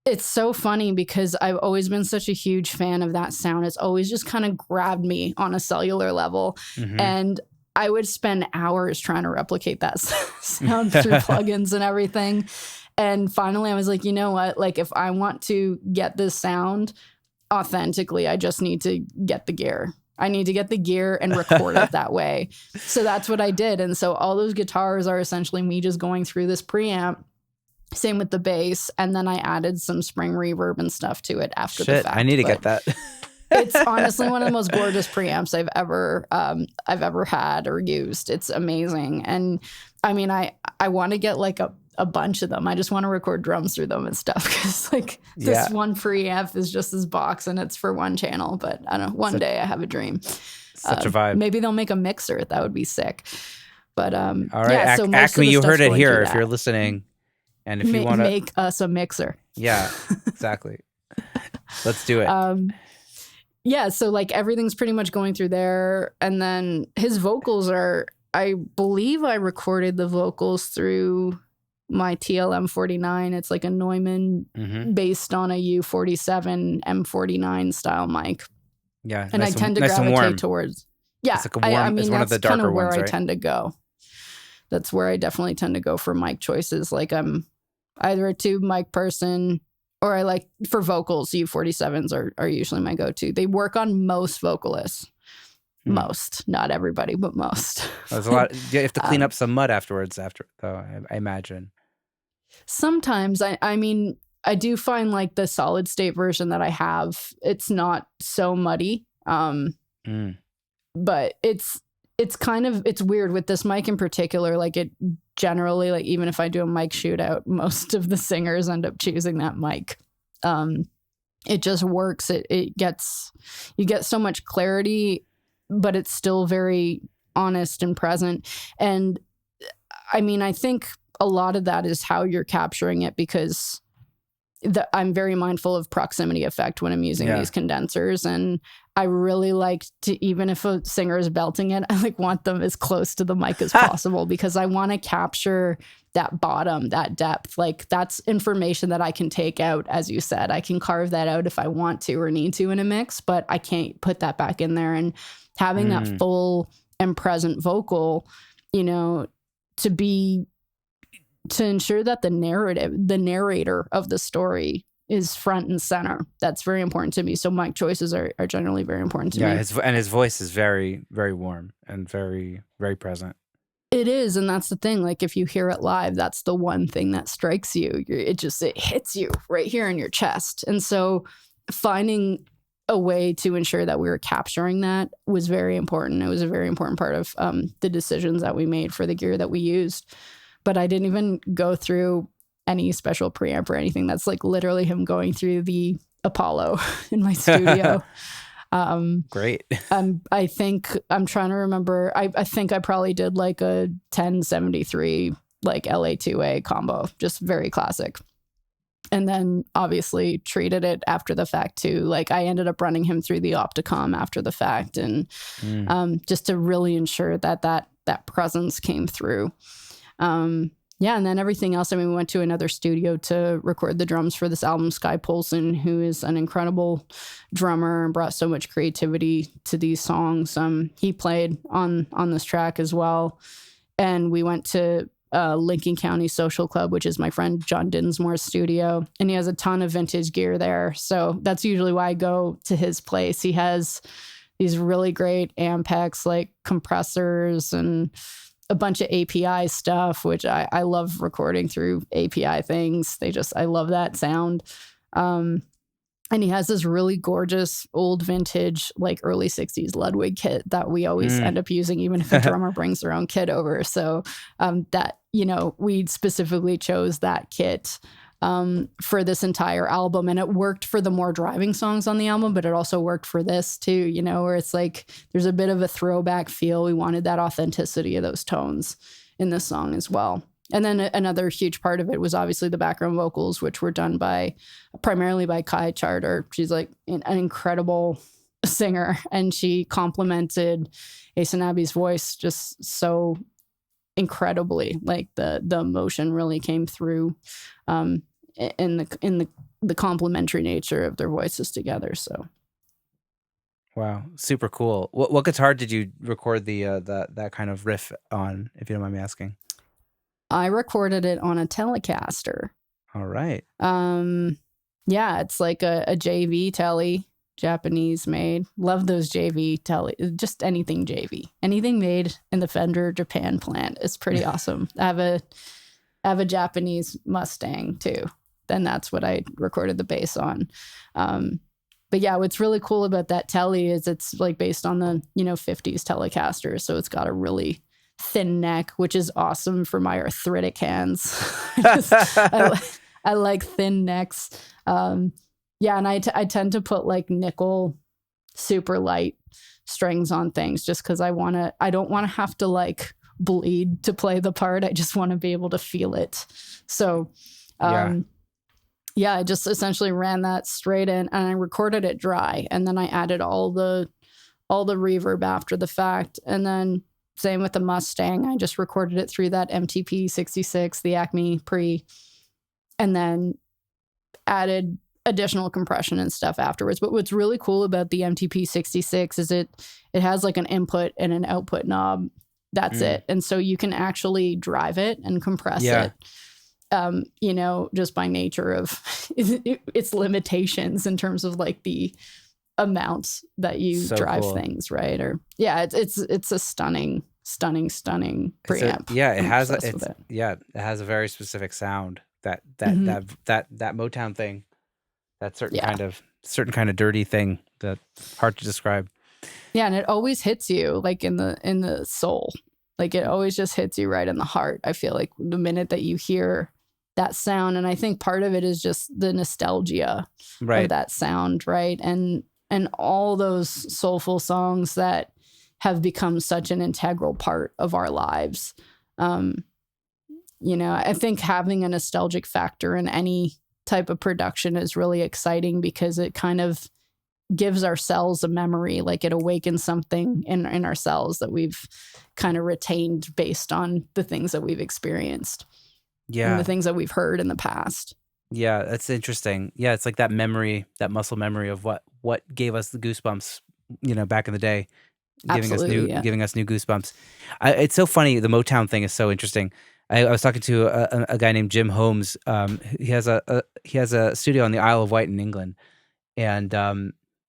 it's so funny because I've always been such a huge fan of that sound. It's always just kind of grabbed me on a cellular level. And I would spend hours trying to replicate that sound through plugins and everything. And finally I was like, you know what? Like, if I want to get this sound authentically, I just need to get the gear. I need to get the gear and record it that way. So that's what I did. And so all those guitars are essentially me just going through this preamp. Same with the bass, and then I added some spring reverb and stuff to it after the fact. I need to get that. It's honestly one of the most gorgeous preamps I've ever had or used. It's amazing, and I mean, I want to get like a bunch of them. I just want to record drums through them and stuff, because like this one preamp is just this box and it's for one channel. But I don't know. One day I have a dream. Such a vibe. Maybe they'll make a mixer. That would be sick. But all right, so Acme, you heard it here. If you're listening. And if you want to make us a mixer. Yeah, exactly. Let's do it. Yeah, so like everything's pretty much going through there. And then his vocals are, I believe I recorded the vocals through my TLM49. It's like a Neumann based on a U47 M49 style mic. Yeah. And I tend to gravitate towards, it's like a warm, I mean, it's one of the darker kind of where ones, right? I tend to go. That's where I definitely tend to go for mic choices. Like I'm either a tube mic person, or I like, for vocals, U47s are usually my go-to. They work on most vocalists. Most, not everybody, but most. There's a lot. You have to clean up some mud afterwards, though, I imagine. Sometimes, I mean, I do find like the solid state version that I have, it's not so muddy. But it's kind of, it's weird with this mic in particular. Like it generally, like even if I do a mic shootout, most of the singers end up choosing that mic. It just works. You get so much clarity, but it's still very honest and present. And I mean, I think a lot of that is how you're capturing it, because I'm very mindful of proximity effect when I'm using these condensers. And I really like to, even if a singer is belting it, I like want them as close to the mic as possible, because I want to capture that bottom, that depth. Like that's information that I can take out. As you said, I can carve that out if I want to or need to in a mix, but I can't put that back in there. And having that full and present vocal, you know, to ensure that the narrator of the story is front and center. That's very important to me. So mic choices are generally very important to me. Yeah, his voice is very, very warm and very, very present. It is, and that's the thing. Like if you hear it live, that's the one thing that strikes you. It hits you right here in your chest. And so finding a way to ensure that we were capturing that was very important. It was a very important part of the decisions that we made for the gear that we used. But I didn't even go through any special preamp or anything. That's like literally him going through the Apollo in my studio. Great. I think I'm trying to remember. I think I probably did like a 1073 like LA2A combo, just very classic. And then obviously treated it after the fact too. Like I ended up running him through the Opticom after the fact, and just to really ensure that presence came through. Yeah, and then everything else, I mean, we went to another studio to record the drums for this album, Sky Polson, who is an incredible drummer and brought so much creativity to these songs. He played on this track as well. And we went to Lincoln County Social Club, which is my friend John Dinsmore's studio, and he has a ton of vintage gear there. So that's usually why I go to his place. He has these really great Ampex like compressors and a bunch of API stuff, which I love recording through API things. I love that sound. And he has this really gorgeous old vintage, like early 60s Ludwig kit that we always end up using, even if a drummer brings their own kit over. So that, we specifically chose that kit for this entire album. And it worked for the more driving songs on the album, but it also worked for this too, where it's like there's a bit of a throwback feel. We wanted that authenticity of those tones in this song as well. And then another huge part of it was obviously the background vocals, which were done primarily by Kai Charter. She's like an incredible singer, and she complemented Asanabi's voice just so incredibly. Like the emotion really came through in the complementary nature of their voices together. So. Wow, super cool. What guitar did you record that kind of riff on, if you don't mind me asking? I recorded it on a Telecaster. All right. Yeah, it's like a JV Tele, Japanese made. Love those JV Tele. Just anything JV. Anything made in the Fender Japan plant is pretty awesome. I have a Japanese Mustang too. Then that's what I recorded the bass on. But yeah, what's really cool about that Tele is it's like based on the 50s Telecaster, so it's got a really thin neck, which is awesome for my arthritic hands. I like thin necks. And I tend to put like nickel super light strings on things just because I don't want to have to like bleed to play the part. I just want to be able to feel it. So I just essentially ran that straight in, and I recorded it dry, and then I added all the reverb after the fact. And then same with the Mustang. I just recorded it through that MTP 66, the Acme pre, and then added additional compression and stuff afterwards. But what's really cool about the MTP 66 is it has like an input and an output knob. That's it. And so you can actually drive it and compress it. Just by nature of its limitations in terms of like the amounts that you drive things, right? Or it's a stunning preamp. It has a very specific sound. That Motown thing, that certain kind of dirty thing that hard to describe. Yeah, and it always hits you like in the soul. Like it always just hits you right in the heart. I feel like the minute that you hear that sound, and I think part of it is just the nostalgia of that sound, right? And all those soulful songs that have become such an integral part of our lives. I think having a nostalgic factor in any type of production is really exciting because it kind of gives ourselves a memory, like it awakens something in ourselves that we've kind of retained based on the things that we've experienced. Yeah. And the things that we've heard in the past. Yeah, that's interesting. Yeah, it's like that memory, that muscle memory of what gave us the goosebumps, back in the day, giving us new goosebumps. It's so funny. The Motown thing is so interesting. I was talking to a guy named Jim Holmes. He has a studio on the Isle of Wight in England, and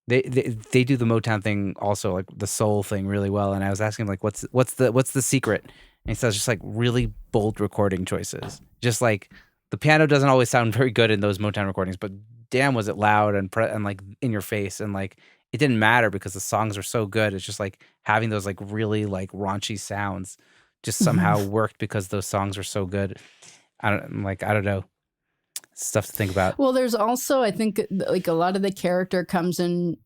they do the Motown thing also, like the soul thing, really well. And I was asking him like, what's the secret? And he says just like really bold recording choices. Just like the piano doesn't always sound very good in those Motown recordings, but damn, was it loud and like in your face, and like it didn't matter because the songs are so good. It's just like having those like really like raunchy sounds just somehow worked because those songs are so good. I don't know. Stuff to think about. Well, there's also, I think, like a lot of the character comes in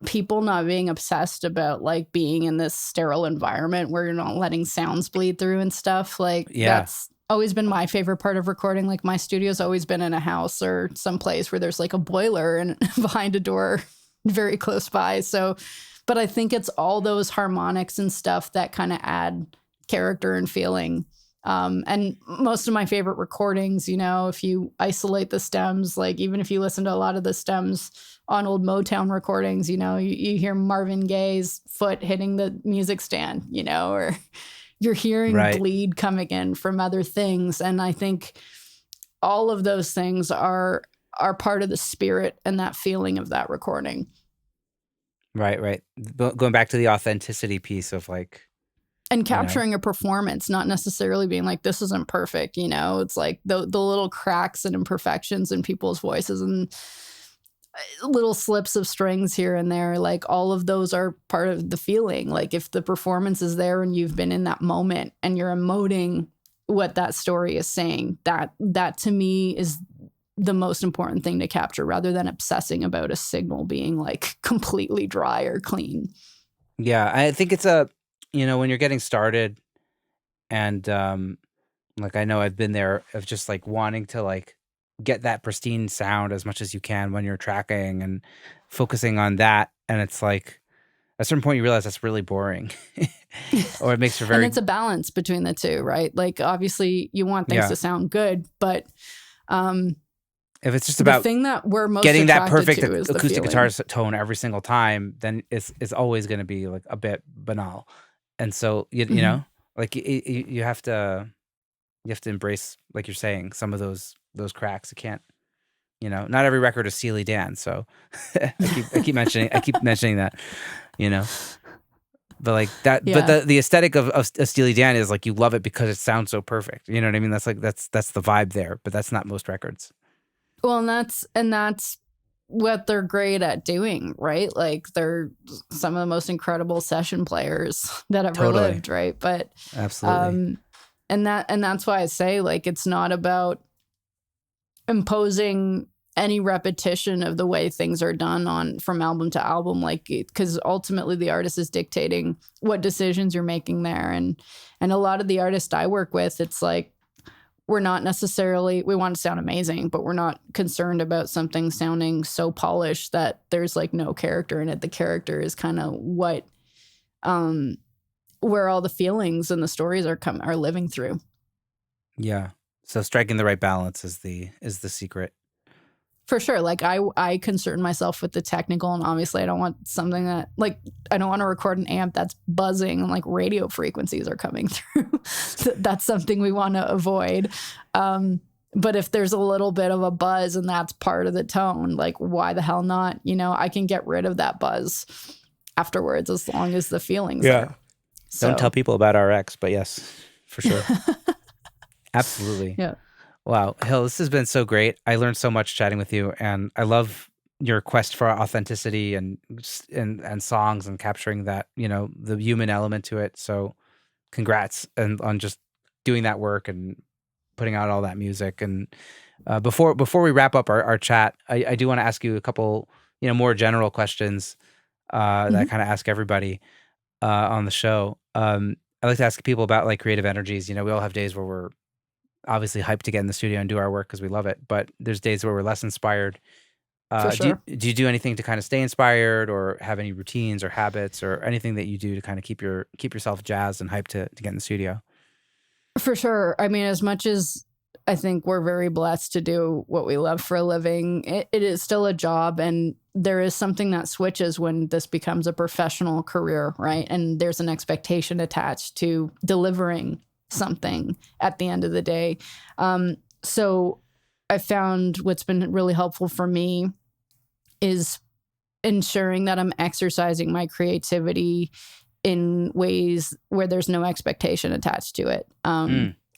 people not being obsessed about like being in this sterile environment where you're not letting sounds bleed through and stuff. Like that's always been my favorite part of recording. Like my studio's always been in a house or some place where there's like a boiler and behind a door very close by. So, but I think it's all those harmonics and stuff that kind of add character and feeling. And most of my favorite recordings, if you isolate the stems, like even if you listen to a lot of the stems on old Motown recordings, you hear Marvin Gaye's foot hitting the music stand, or you're hearing bleed coming in from other things. And I think all of those things are part of the spirit and that feeling of that recording. Right. Going back to the authenticity piece of like, and capturing a performance, not necessarily being like, this isn't perfect, it's like the little cracks and imperfections in people's voices and little slips of strings here and there, like all of those are part of the feeling. Like if the performance is there and you've been in that moment and you're emoting what that story is saying, that to me is the most important thing to capture, rather than obsessing about a signal being like completely dry or clean. Yeah, I think it's when you're getting started, and like I know I've been there of just like wanting to like get that pristine sound as much as you can when you're tracking and focusing on that, and it's like at a certain point you realize that's really boring, or it makes for very. And it's a balance between the two, right? Like obviously you want things to sound good, but if it's just about the thing that we're most getting that perfect acoustic guitar tone every single time, then it's always going to be like a bit banal. And so you know, like you have to embrace, like you're saying, some of those cracks. You can't, not every record is Steely Dan. So I keep mentioning that, but like that, but the aesthetic of Steely Dan is like you love it because it sounds so perfect. You know what I mean? That's like that's the vibe there, but that's not most records. Well, and that's what they're great at doing, right? Like they're some of the most incredible session players that ever lived, right? But absolutely, and that's why I say like it's not about imposing any repetition of the way things are done from album to album, like because ultimately the artist is dictating what decisions you're making there, and a lot of the artists I work with, it's like we're not necessarily, we want to sound amazing, but we're not concerned about something sounding so polished that there's like no character in it. The character is kind of what, where all the feelings and the stories are living through. Yeah. So striking the right balance is the secret. For sure. Like I concern myself with the technical, and obviously I don't want something that like, I don't want to record an amp that's buzzing and like radio frequencies are coming through. That's something we want to avoid. But if there's a little bit of a buzz and that's part of the tone, like why the hell not? I can get rid of that buzz afterwards as long as the feeling's there. So. Don't tell people about RX, but yes, for sure. Absolutely. Yeah. Wow, Hill, this has been so great. I learned so much chatting with you, and I love your quest for authenticity and songs and capturing that, the human element to it. So, congrats on just doing that work and putting out all that music. And before we wrap up our chat, I do want to ask you a couple, more general questions that I kind of ask everybody on the show. I like to ask people about like creative energies. We all have days where we're obviously hyped to get in the studio and do our work because we love it, but there's days where we're less inspired. For sure. Do you do anything to kind of stay inspired, or have any routines or habits or anything that you do to kind of keep yourself jazzed and hyped to get in the studio? For sure. I mean, as much as I think we're very blessed to do what we love for a living, it is still a job, and there is something that switches when this becomes a professional career, right? And there's an expectation attached to delivering something at the end of the day. So I found what's been really helpful for me is ensuring that I'm exercising my creativity in ways where there's no expectation attached to it.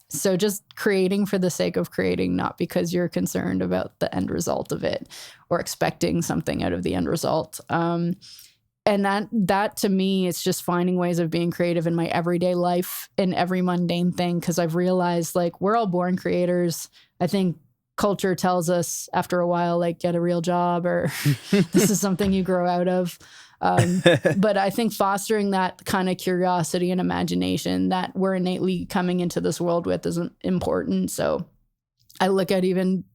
So just creating for the sake of creating, not because you're concerned about the end result of it or expecting something out of the end result. And that to me, it's just finding ways of being creative in my everyday life, in every mundane thing. Cause I've realized like we're all born creators. I think culture tells us after a while, like get a real job, or this is something you grow out of. But I think fostering that kind of curiosity and imagination that we're innately coming into this world with is important. So I look at even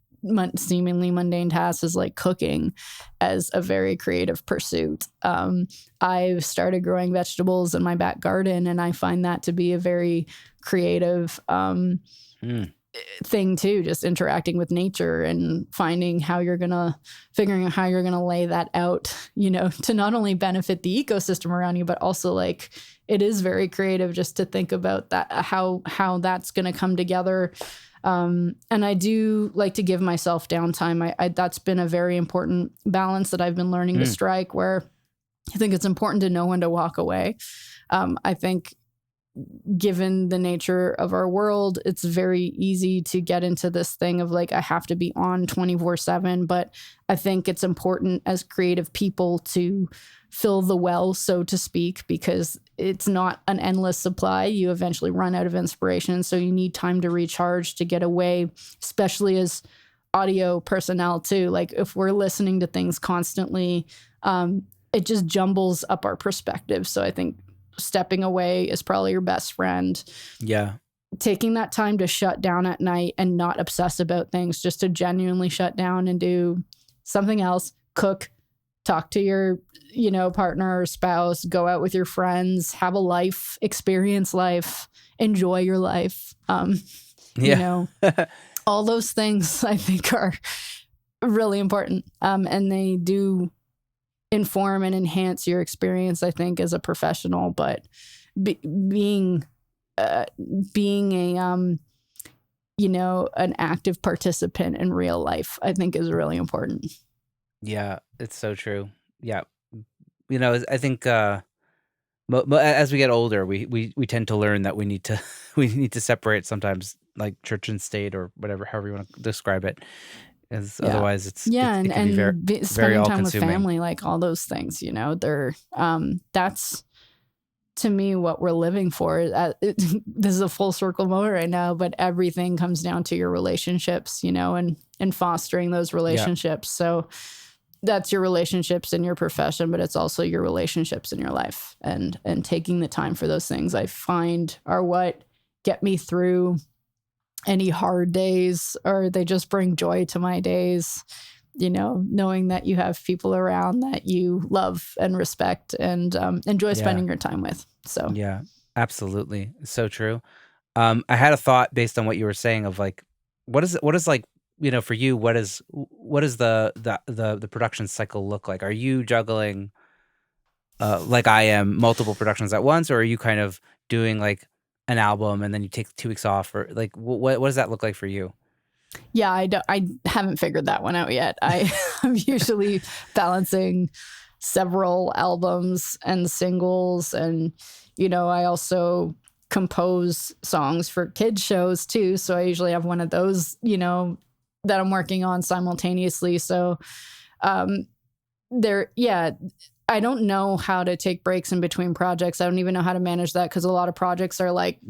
seemingly mundane tasks as like cooking as a very creative pursuit. I've started growing vegetables in my back garden, and I find that to be a very creative thing too, just interacting with nature and figuring out how you're gonna lay that out, to not only benefit the ecosystem around you, but also like it is very creative just to think about that, how that's gonna come together. And I do like to give myself downtime. That's been a very important balance that I've been learning to strike, where I think it's important to know when to walk away. I think given the nature of our world, it's very easy to get into this thing of like, I have to be on 24/7. But I think it's important as creative people to fill the well, so to speak, because it's not an endless supply. You eventually run out of inspiration. So you need time to recharge, to get away, especially as audio personnel too. Like if we're listening to things constantly, it just jumbles up our perspective. So I think stepping away is probably your best friend. Yeah. Taking that time to shut down at night and not obsess about things, just to genuinely shut down and do something else, cook, talk to your, partner or spouse, go out with your friends, have a life, experience life, enjoy your life. All those things I think are really important. And they do inform and enhance your experience, I think, as a professional. But being a an active participant in real life, I think, is really important. Yeah, it's so true. Yeah. I think as we get older, we tend to learn that we need to separate sometimes, like church and state, or whatever, however you want to describe it. Otherwise it can be very, very spending time with all-consuming. family, like all those things, they're that's to me what we're living for. This is a full circle moment right now, but everything comes down to your relationships, and fostering those relationships. Yeah. So that's your relationships in your profession, but it's also your relationships in your life, and taking the time for those things, I find, are what get me through any hard days, or they just bring joy to my days, knowing that you have people around that you love and respect and enjoy spending your time with. So yeah, absolutely. So true. I had a thought based on what you were saying of like, what is like, for you, what is the production cycle look like? Are you juggling like I am, multiple productions at once, or are you kind of doing like an album and then you take 2 weeks off, or like what does that look like for you? Yeah, I haven't figured that one out yet. I'm usually balancing several albums and singles, and I also compose songs for kids shows too, so I usually have one of those that I'm working on simultaneously. So I don't know how to take breaks in between projects. I don't even know how to manage that, because a lot of projects are like,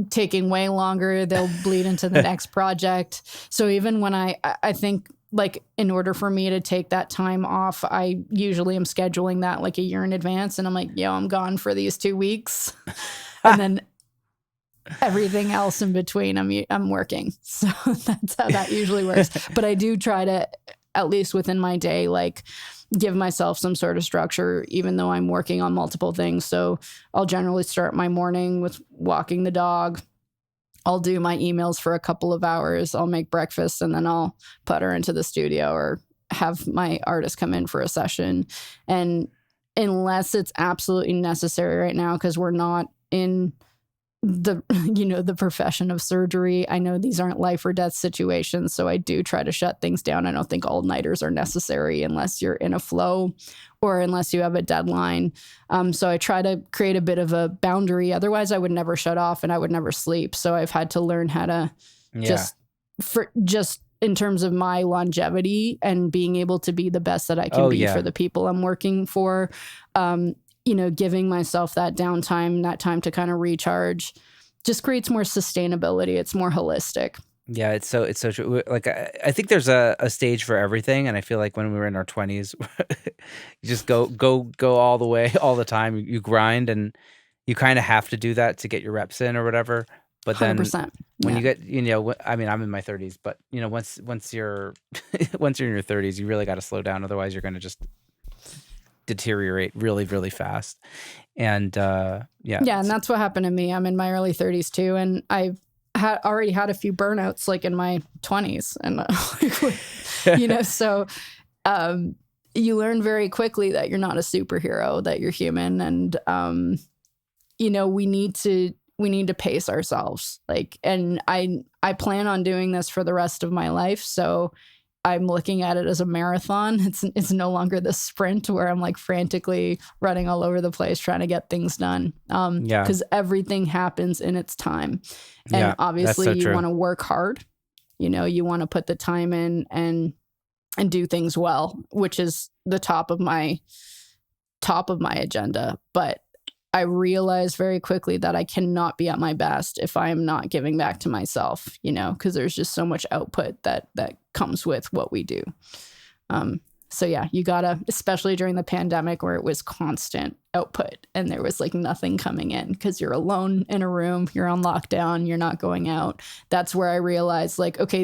taking way longer. They'll bleed into the next project. So even when I think, like, in order for me to take that time off, I usually am scheduling that like a year in advance. And I'm like, I'm gone for these 2 weeks. And then everything else in between, I'm working. So that's how that usually works. But I do try to, at least within my day, like, give myself some sort of structure, even though I'm working on multiple things. So I'll generally start my morning with walking the dog. I'll do my emails for a couple of hours. I'll make breakfast, and then I'll put her into the studio or have my artist come in for a session. And unless it's absolutely necessary right now, because we're not in the profession of surgery, I know these aren't life or death situations, so I do try to shut things down. I don't think all-nighters are necessary unless you're in a flow or unless you have a deadline. So I try to create a bit of a boundary. Otherwise, I would never shut off and I would never sleep. So I've had to learn how to just in terms of my longevity and being able to be the best that I can be for the people I'm working for. Giving myself that downtime, that time to kind of recharge, just creates more sustainability. It's more holistic. Yeah, it's so true. Like I think there's a stage for everything, and I feel like when we were in our 20s, you just go all the way, all the time. You grind, and you kind of have to do that to get your reps in or whatever. But then 100%. when you get, I mean, I'm in my 30s, but once you're once you're in your 30s, you really got to slow down. Otherwise, you're going to just deteriorate really, really fast. And and that's what happened to me. I'm in my early 30s too, and I've already had a few burnouts like in my 20s, and so you learn very quickly that you're not a superhero, that you're human, and we need to pace ourselves, like, and I plan on doing this for the rest of my life. So I'm looking at it as a marathon. It's no longer the sprint where I'm like frantically running all over the place trying to get things done. Yeah. Because everything happens in its time. Yeah, And obviously that's so you true. want to work hard. You know, you want to put the time in and do things well, which is the top of my agenda. But I realized very quickly that I cannot be at my best if I am not giving back to myself, you know, because there's just so much output that comes with what we do. So yeah, you gotta, especially during the pandemic where it was constant output and there was like nothing coming in because you're alone in a room, you're on lockdown, you're not going out. That's where I realized like, okay,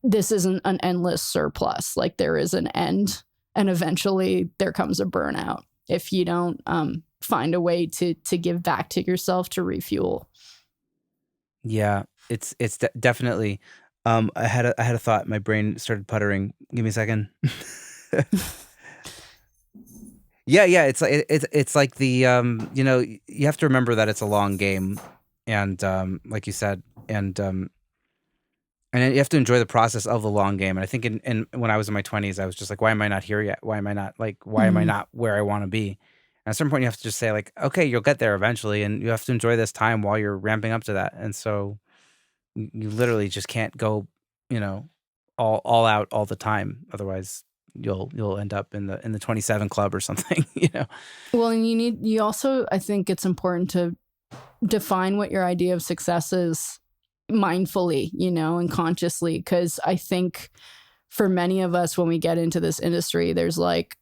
this isn't an endless surplus. Like there is an end, and eventually there comes a burnout if you don't find a way to give back to yourself to refuel. Yeah, it's definitely. I had a thought. My brain started puttering. Give me a second. Yeah. It's like the you know, you have to remember that it's a long game, and like you said, and you have to enjoy the process of the long game. And I think in when I was in my 20s, I was just like, why am I not here yet? Why am I not where I want to be? And at some point, you have to just say like, okay, you'll get there eventually, and you have to enjoy this time while you're ramping up to that. And so you literally just can't go, you know, all out all the time. Otherwise, you'll end up in the 27 club or something. You know. Well, and you also, I think it's important to define what your idea of success is mindfully, you know, and consciously, because I think for many of us, when we get into this industry, there's like,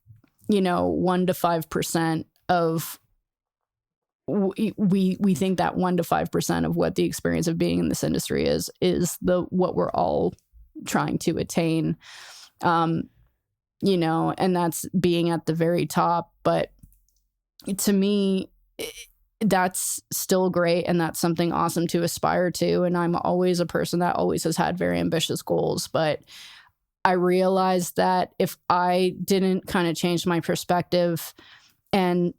you know, 1 to 5% of we think that 1 to 5% of what the experience of being in this industry is what we're all trying to attain, you know, and that's being at the very top. But to me, that's still great, and that's something awesome to aspire to. And I'm always a person that always has had very ambitious goals, but I realized that if I didn't kind of change my perspective and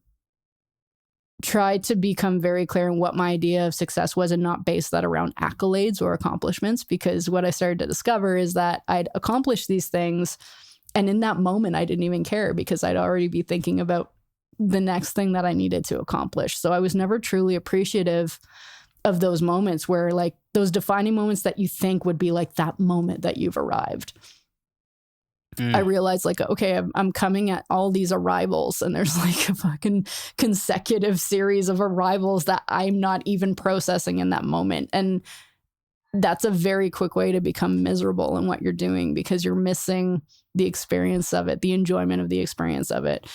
try to become very clear in what my idea of success was and not base that around accolades or accomplishments, because what I started to discover is that I'd accomplish these things, and in that moment I didn't even care because I'd already be thinking about the next thing that I needed to accomplish. So I was never truly appreciative of those moments where, like, those defining moments that you think would be like that moment that you've arrived. I realized like, okay, I'm coming at all these arrivals, and there's like a fucking consecutive series of arrivals that I'm not even processing in that moment. And that's a very quick way to become miserable in what you're doing because you're missing the experience of it, the enjoyment of the experience of it.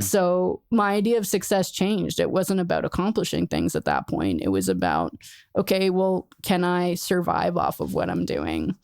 So my idea of success changed. It wasn't about accomplishing things at that point. It was about, okay, well, can I survive off of what I'm doing?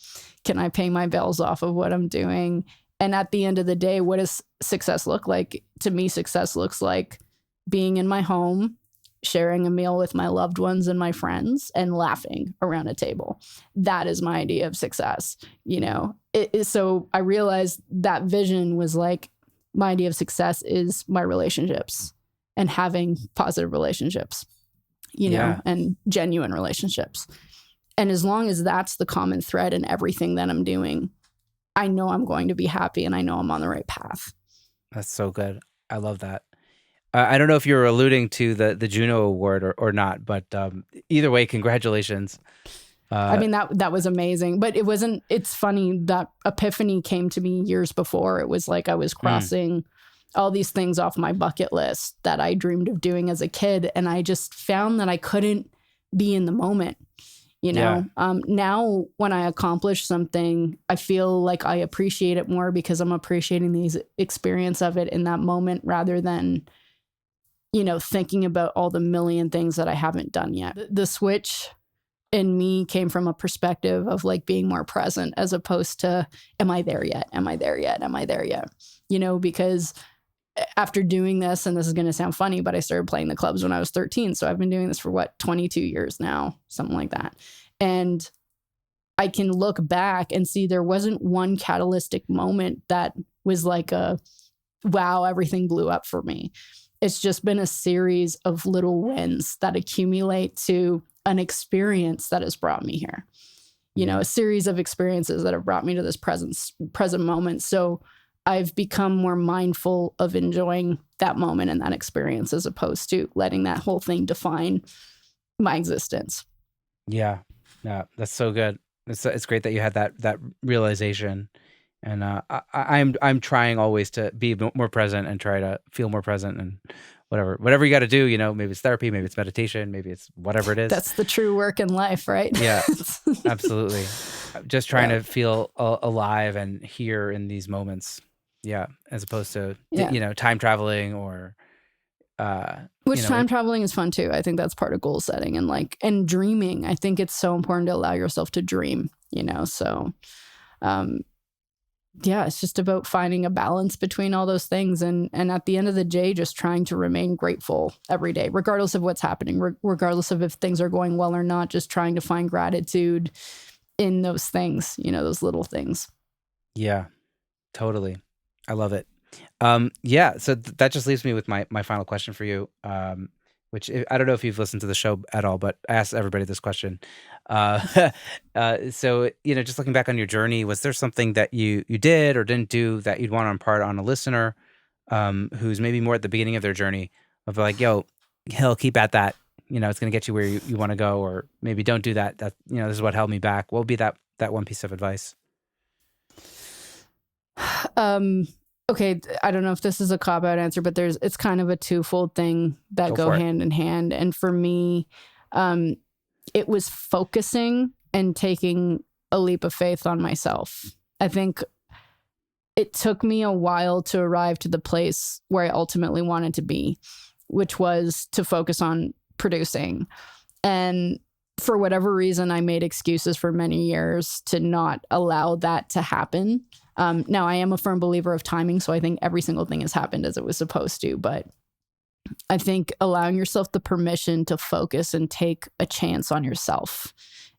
Can I pay my bills off of what I'm doing? And at the end of the day, what does success look like? To me, success looks like being in my home, sharing a meal with my loved ones and my friends, and laughing around a table. That is my idea of success, you know? So I realized that vision was like, my idea of success is my relationships and having positive relationships, you know, and genuine relationships. And as long as that's the common thread in everything that I'm doing, I know I'm going to be happy and I know I'm on the right path. That's so good. I love that. I don't know if you were alluding to the Juno Award or not, but either way, congratulations. I mean, that was amazing, but it wasn't, it's funny that epiphany came to me years before. It was like I was crossing all these things off my bucket list that I dreamed of doing as a kid. And I just found that I couldn't be in the moment. You know, now when I accomplish something, I feel like I appreciate it more because I'm appreciating the experience of it in that moment rather than, you know, thinking about all the million things that I haven't done yet. The switch in me came from a perspective of like being more present as opposed to, am I there yet? Am I there yet? Am I there yet? You know, because after doing this, and this is going to sound funny, but I started playing the clubs when I was 13. So I've been doing this for 22 years now, something like that. And I can look back and see there wasn't one catalytic moment that was like a, wow, everything blew up for me. It's just been a series of little wins that accumulate to an experience that has brought me here. you know, a series of experiences that have brought me to this present moment. So I've become more mindful of enjoying that moment and that experience as opposed to letting that whole thing define my existence. Yeah. Yeah. That's so good. It's great that you had that realization. And I'm trying always to be more present and try to feel more present, and whatever you got to do, you know, maybe it's therapy, maybe it's meditation, maybe it's whatever it is. That's the true work in life, right? Yeah, absolutely. Just trying to feel alive and here in these moments. Yeah, as opposed to you know, time traveling or which, you know, time traveling is fun too. I think that's part of goal setting and dreaming. I think it's so important to allow yourself to dream, you know. So yeah, it's just about finding a balance between all those things, and at the end of the day, just trying to remain grateful every day, regardless of what's happening, regardless of if things are going well or not. Just trying to find gratitude in those things, you know, those little things. Yeah, totally. I love it. Yeah, so that just leaves me with my final question for you, which I don't know if you've listened to the show at all, but I asked everybody this question. So, you know, just looking back on your journey, was there something that you did or didn't do that you'd want to impart on a listener who's maybe more at the beginning of their journey of like, yo, Hill, keep at that. You know, it's going to get you where you want to go, or maybe don't do that. That, you know, this is what held me back. What would be that one piece of advice? Okay, I don't know if this is a cop-out answer, but it's kind of a twofold thing that go hand in hand. And for me, it was focusing and taking a leap of faith on myself. I think it took me a while to arrive to the place where I ultimately wanted to be, which was to focus on producing. And for whatever reason, I made excuses for many years to not allow that to happen. Now, I am a firm believer of timing, so I think every single thing has happened as it was supposed to. But I think allowing yourself the permission to focus and take a chance on yourself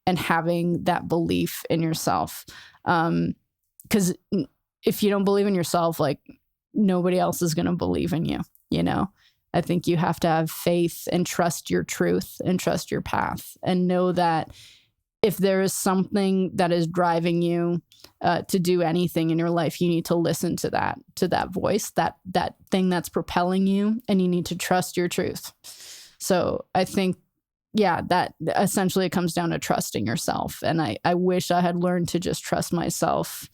and having that belief in yourself. Because if you don't believe in yourself, like, nobody else is going to believe in you, you know? I think you have to have faith and trust your truth and trust your path, and know that if there is something that is driving you to do anything in your life, you need to listen to that voice, that thing that's propelling you, and you need to trust your truth. So I think, yeah, that essentially it comes down to trusting yourself. And I wish I had learned to just trust myself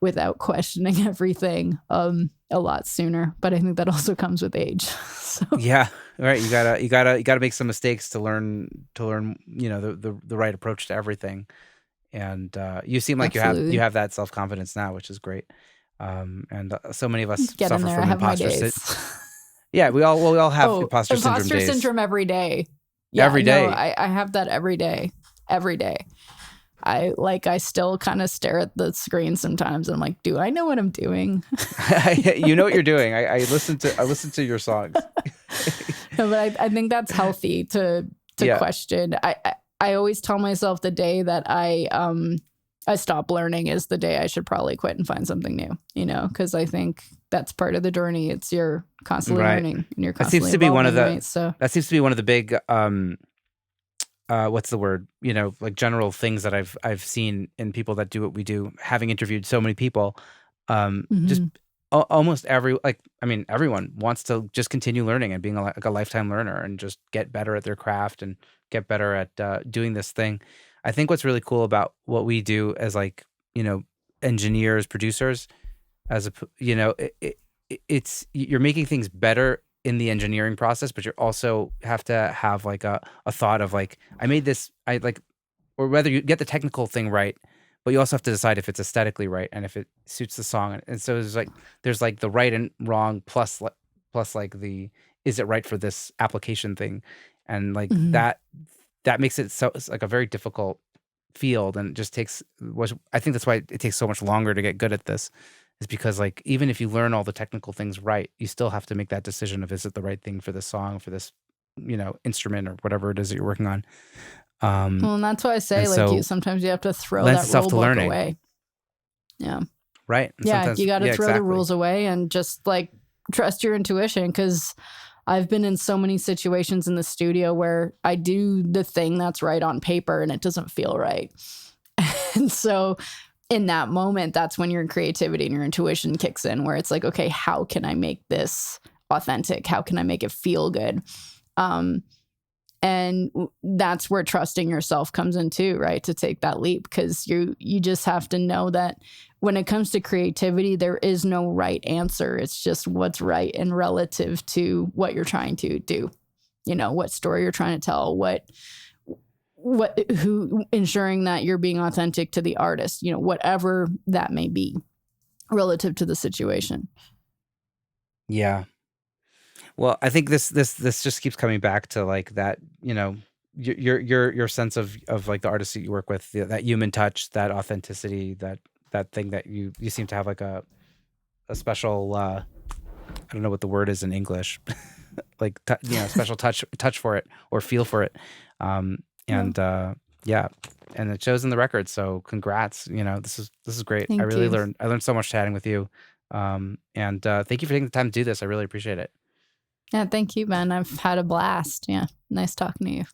without questioning everything a lot sooner. But I think that also comes with age. So. Yeah, right. You gotta make some mistakes to learn, you know, the right approach to everything. And you seem like you have that self-confidence now, which is great. And so many of us suffer from imposter syndrome. Yeah, we all have imposter syndrome every day. Yeah, every day. No, I have that every day. Every day. I still kind of stare at the screen sometimes. I'm like, do I know what I'm doing? You know what you're doing. I listen to your songs. No, but I think that's healthy to question. I always tell myself the day that I stop learning is the day I should probably quit and find something new, you know, because I think that's part of the journey. It's you're constantly learning, and you're constantly That seems to be one of the big what's the word? You know, like general things that I've seen in people that do what we do, having interviewed so many people. Just almost everyone wants to just continue learning and being like a lifetime learner and just get better at their craft and get better at doing this thing. I think what's really cool about what we do as, like, you know, engineers, producers, you know, it's you're making things better in the engineering process, but you also have to have like a thought of like, I made this, or whether you get the technical thing right, but you also have to decide if it's aesthetically right and if it suits the song. And so there's like the right and wrong plus like the, is it right for this application thing? And like that makes it so, it's like a very difficult field, and it just I think that's why it takes so much longer to get good at this, is because, like, even if you learn all the technical things right, you still have to make that decision of, is it the right thing for this song, for this, you know, instrument or whatever it is that you're working on. Well, and that's why I say, like, sometimes you have to throw that rule book away. Yeah. Right. And yeah. You got to throw the rules away and just like trust your intuition. Because I've been in so many situations in the studio where I do the thing that's right on paper and it doesn't feel right. And so in that moment, that's when your creativity and your intuition kicks in, where it's like, okay, how can I make this authentic? How can I make it feel good? And that's where trusting yourself comes in too, right? To take that leap, because you just have to know that when it comes to creativity, there is no right answer. It's just what's right and relative to what you're trying to do. You know, what story you're trying to tell, who ensuring that you're being authentic to the artist, you know, whatever that may be relative to the situation. Yeah. Well, I think this just keeps coming back to like that, you know, your sense of like the artists that you work with, that human touch, that authenticity, that thing that you seem to have like a special I don't know what the word is in English, like you know, special touch for it or feel for it, and yeah, and it shows in the record. So congrats, you know, this is great. Thank I really you. learned so much chatting with you, and thank you for taking the time to do this. I really appreciate it. Yeah, thank you, Ben. I've had a blast. Yeah, nice talking to you.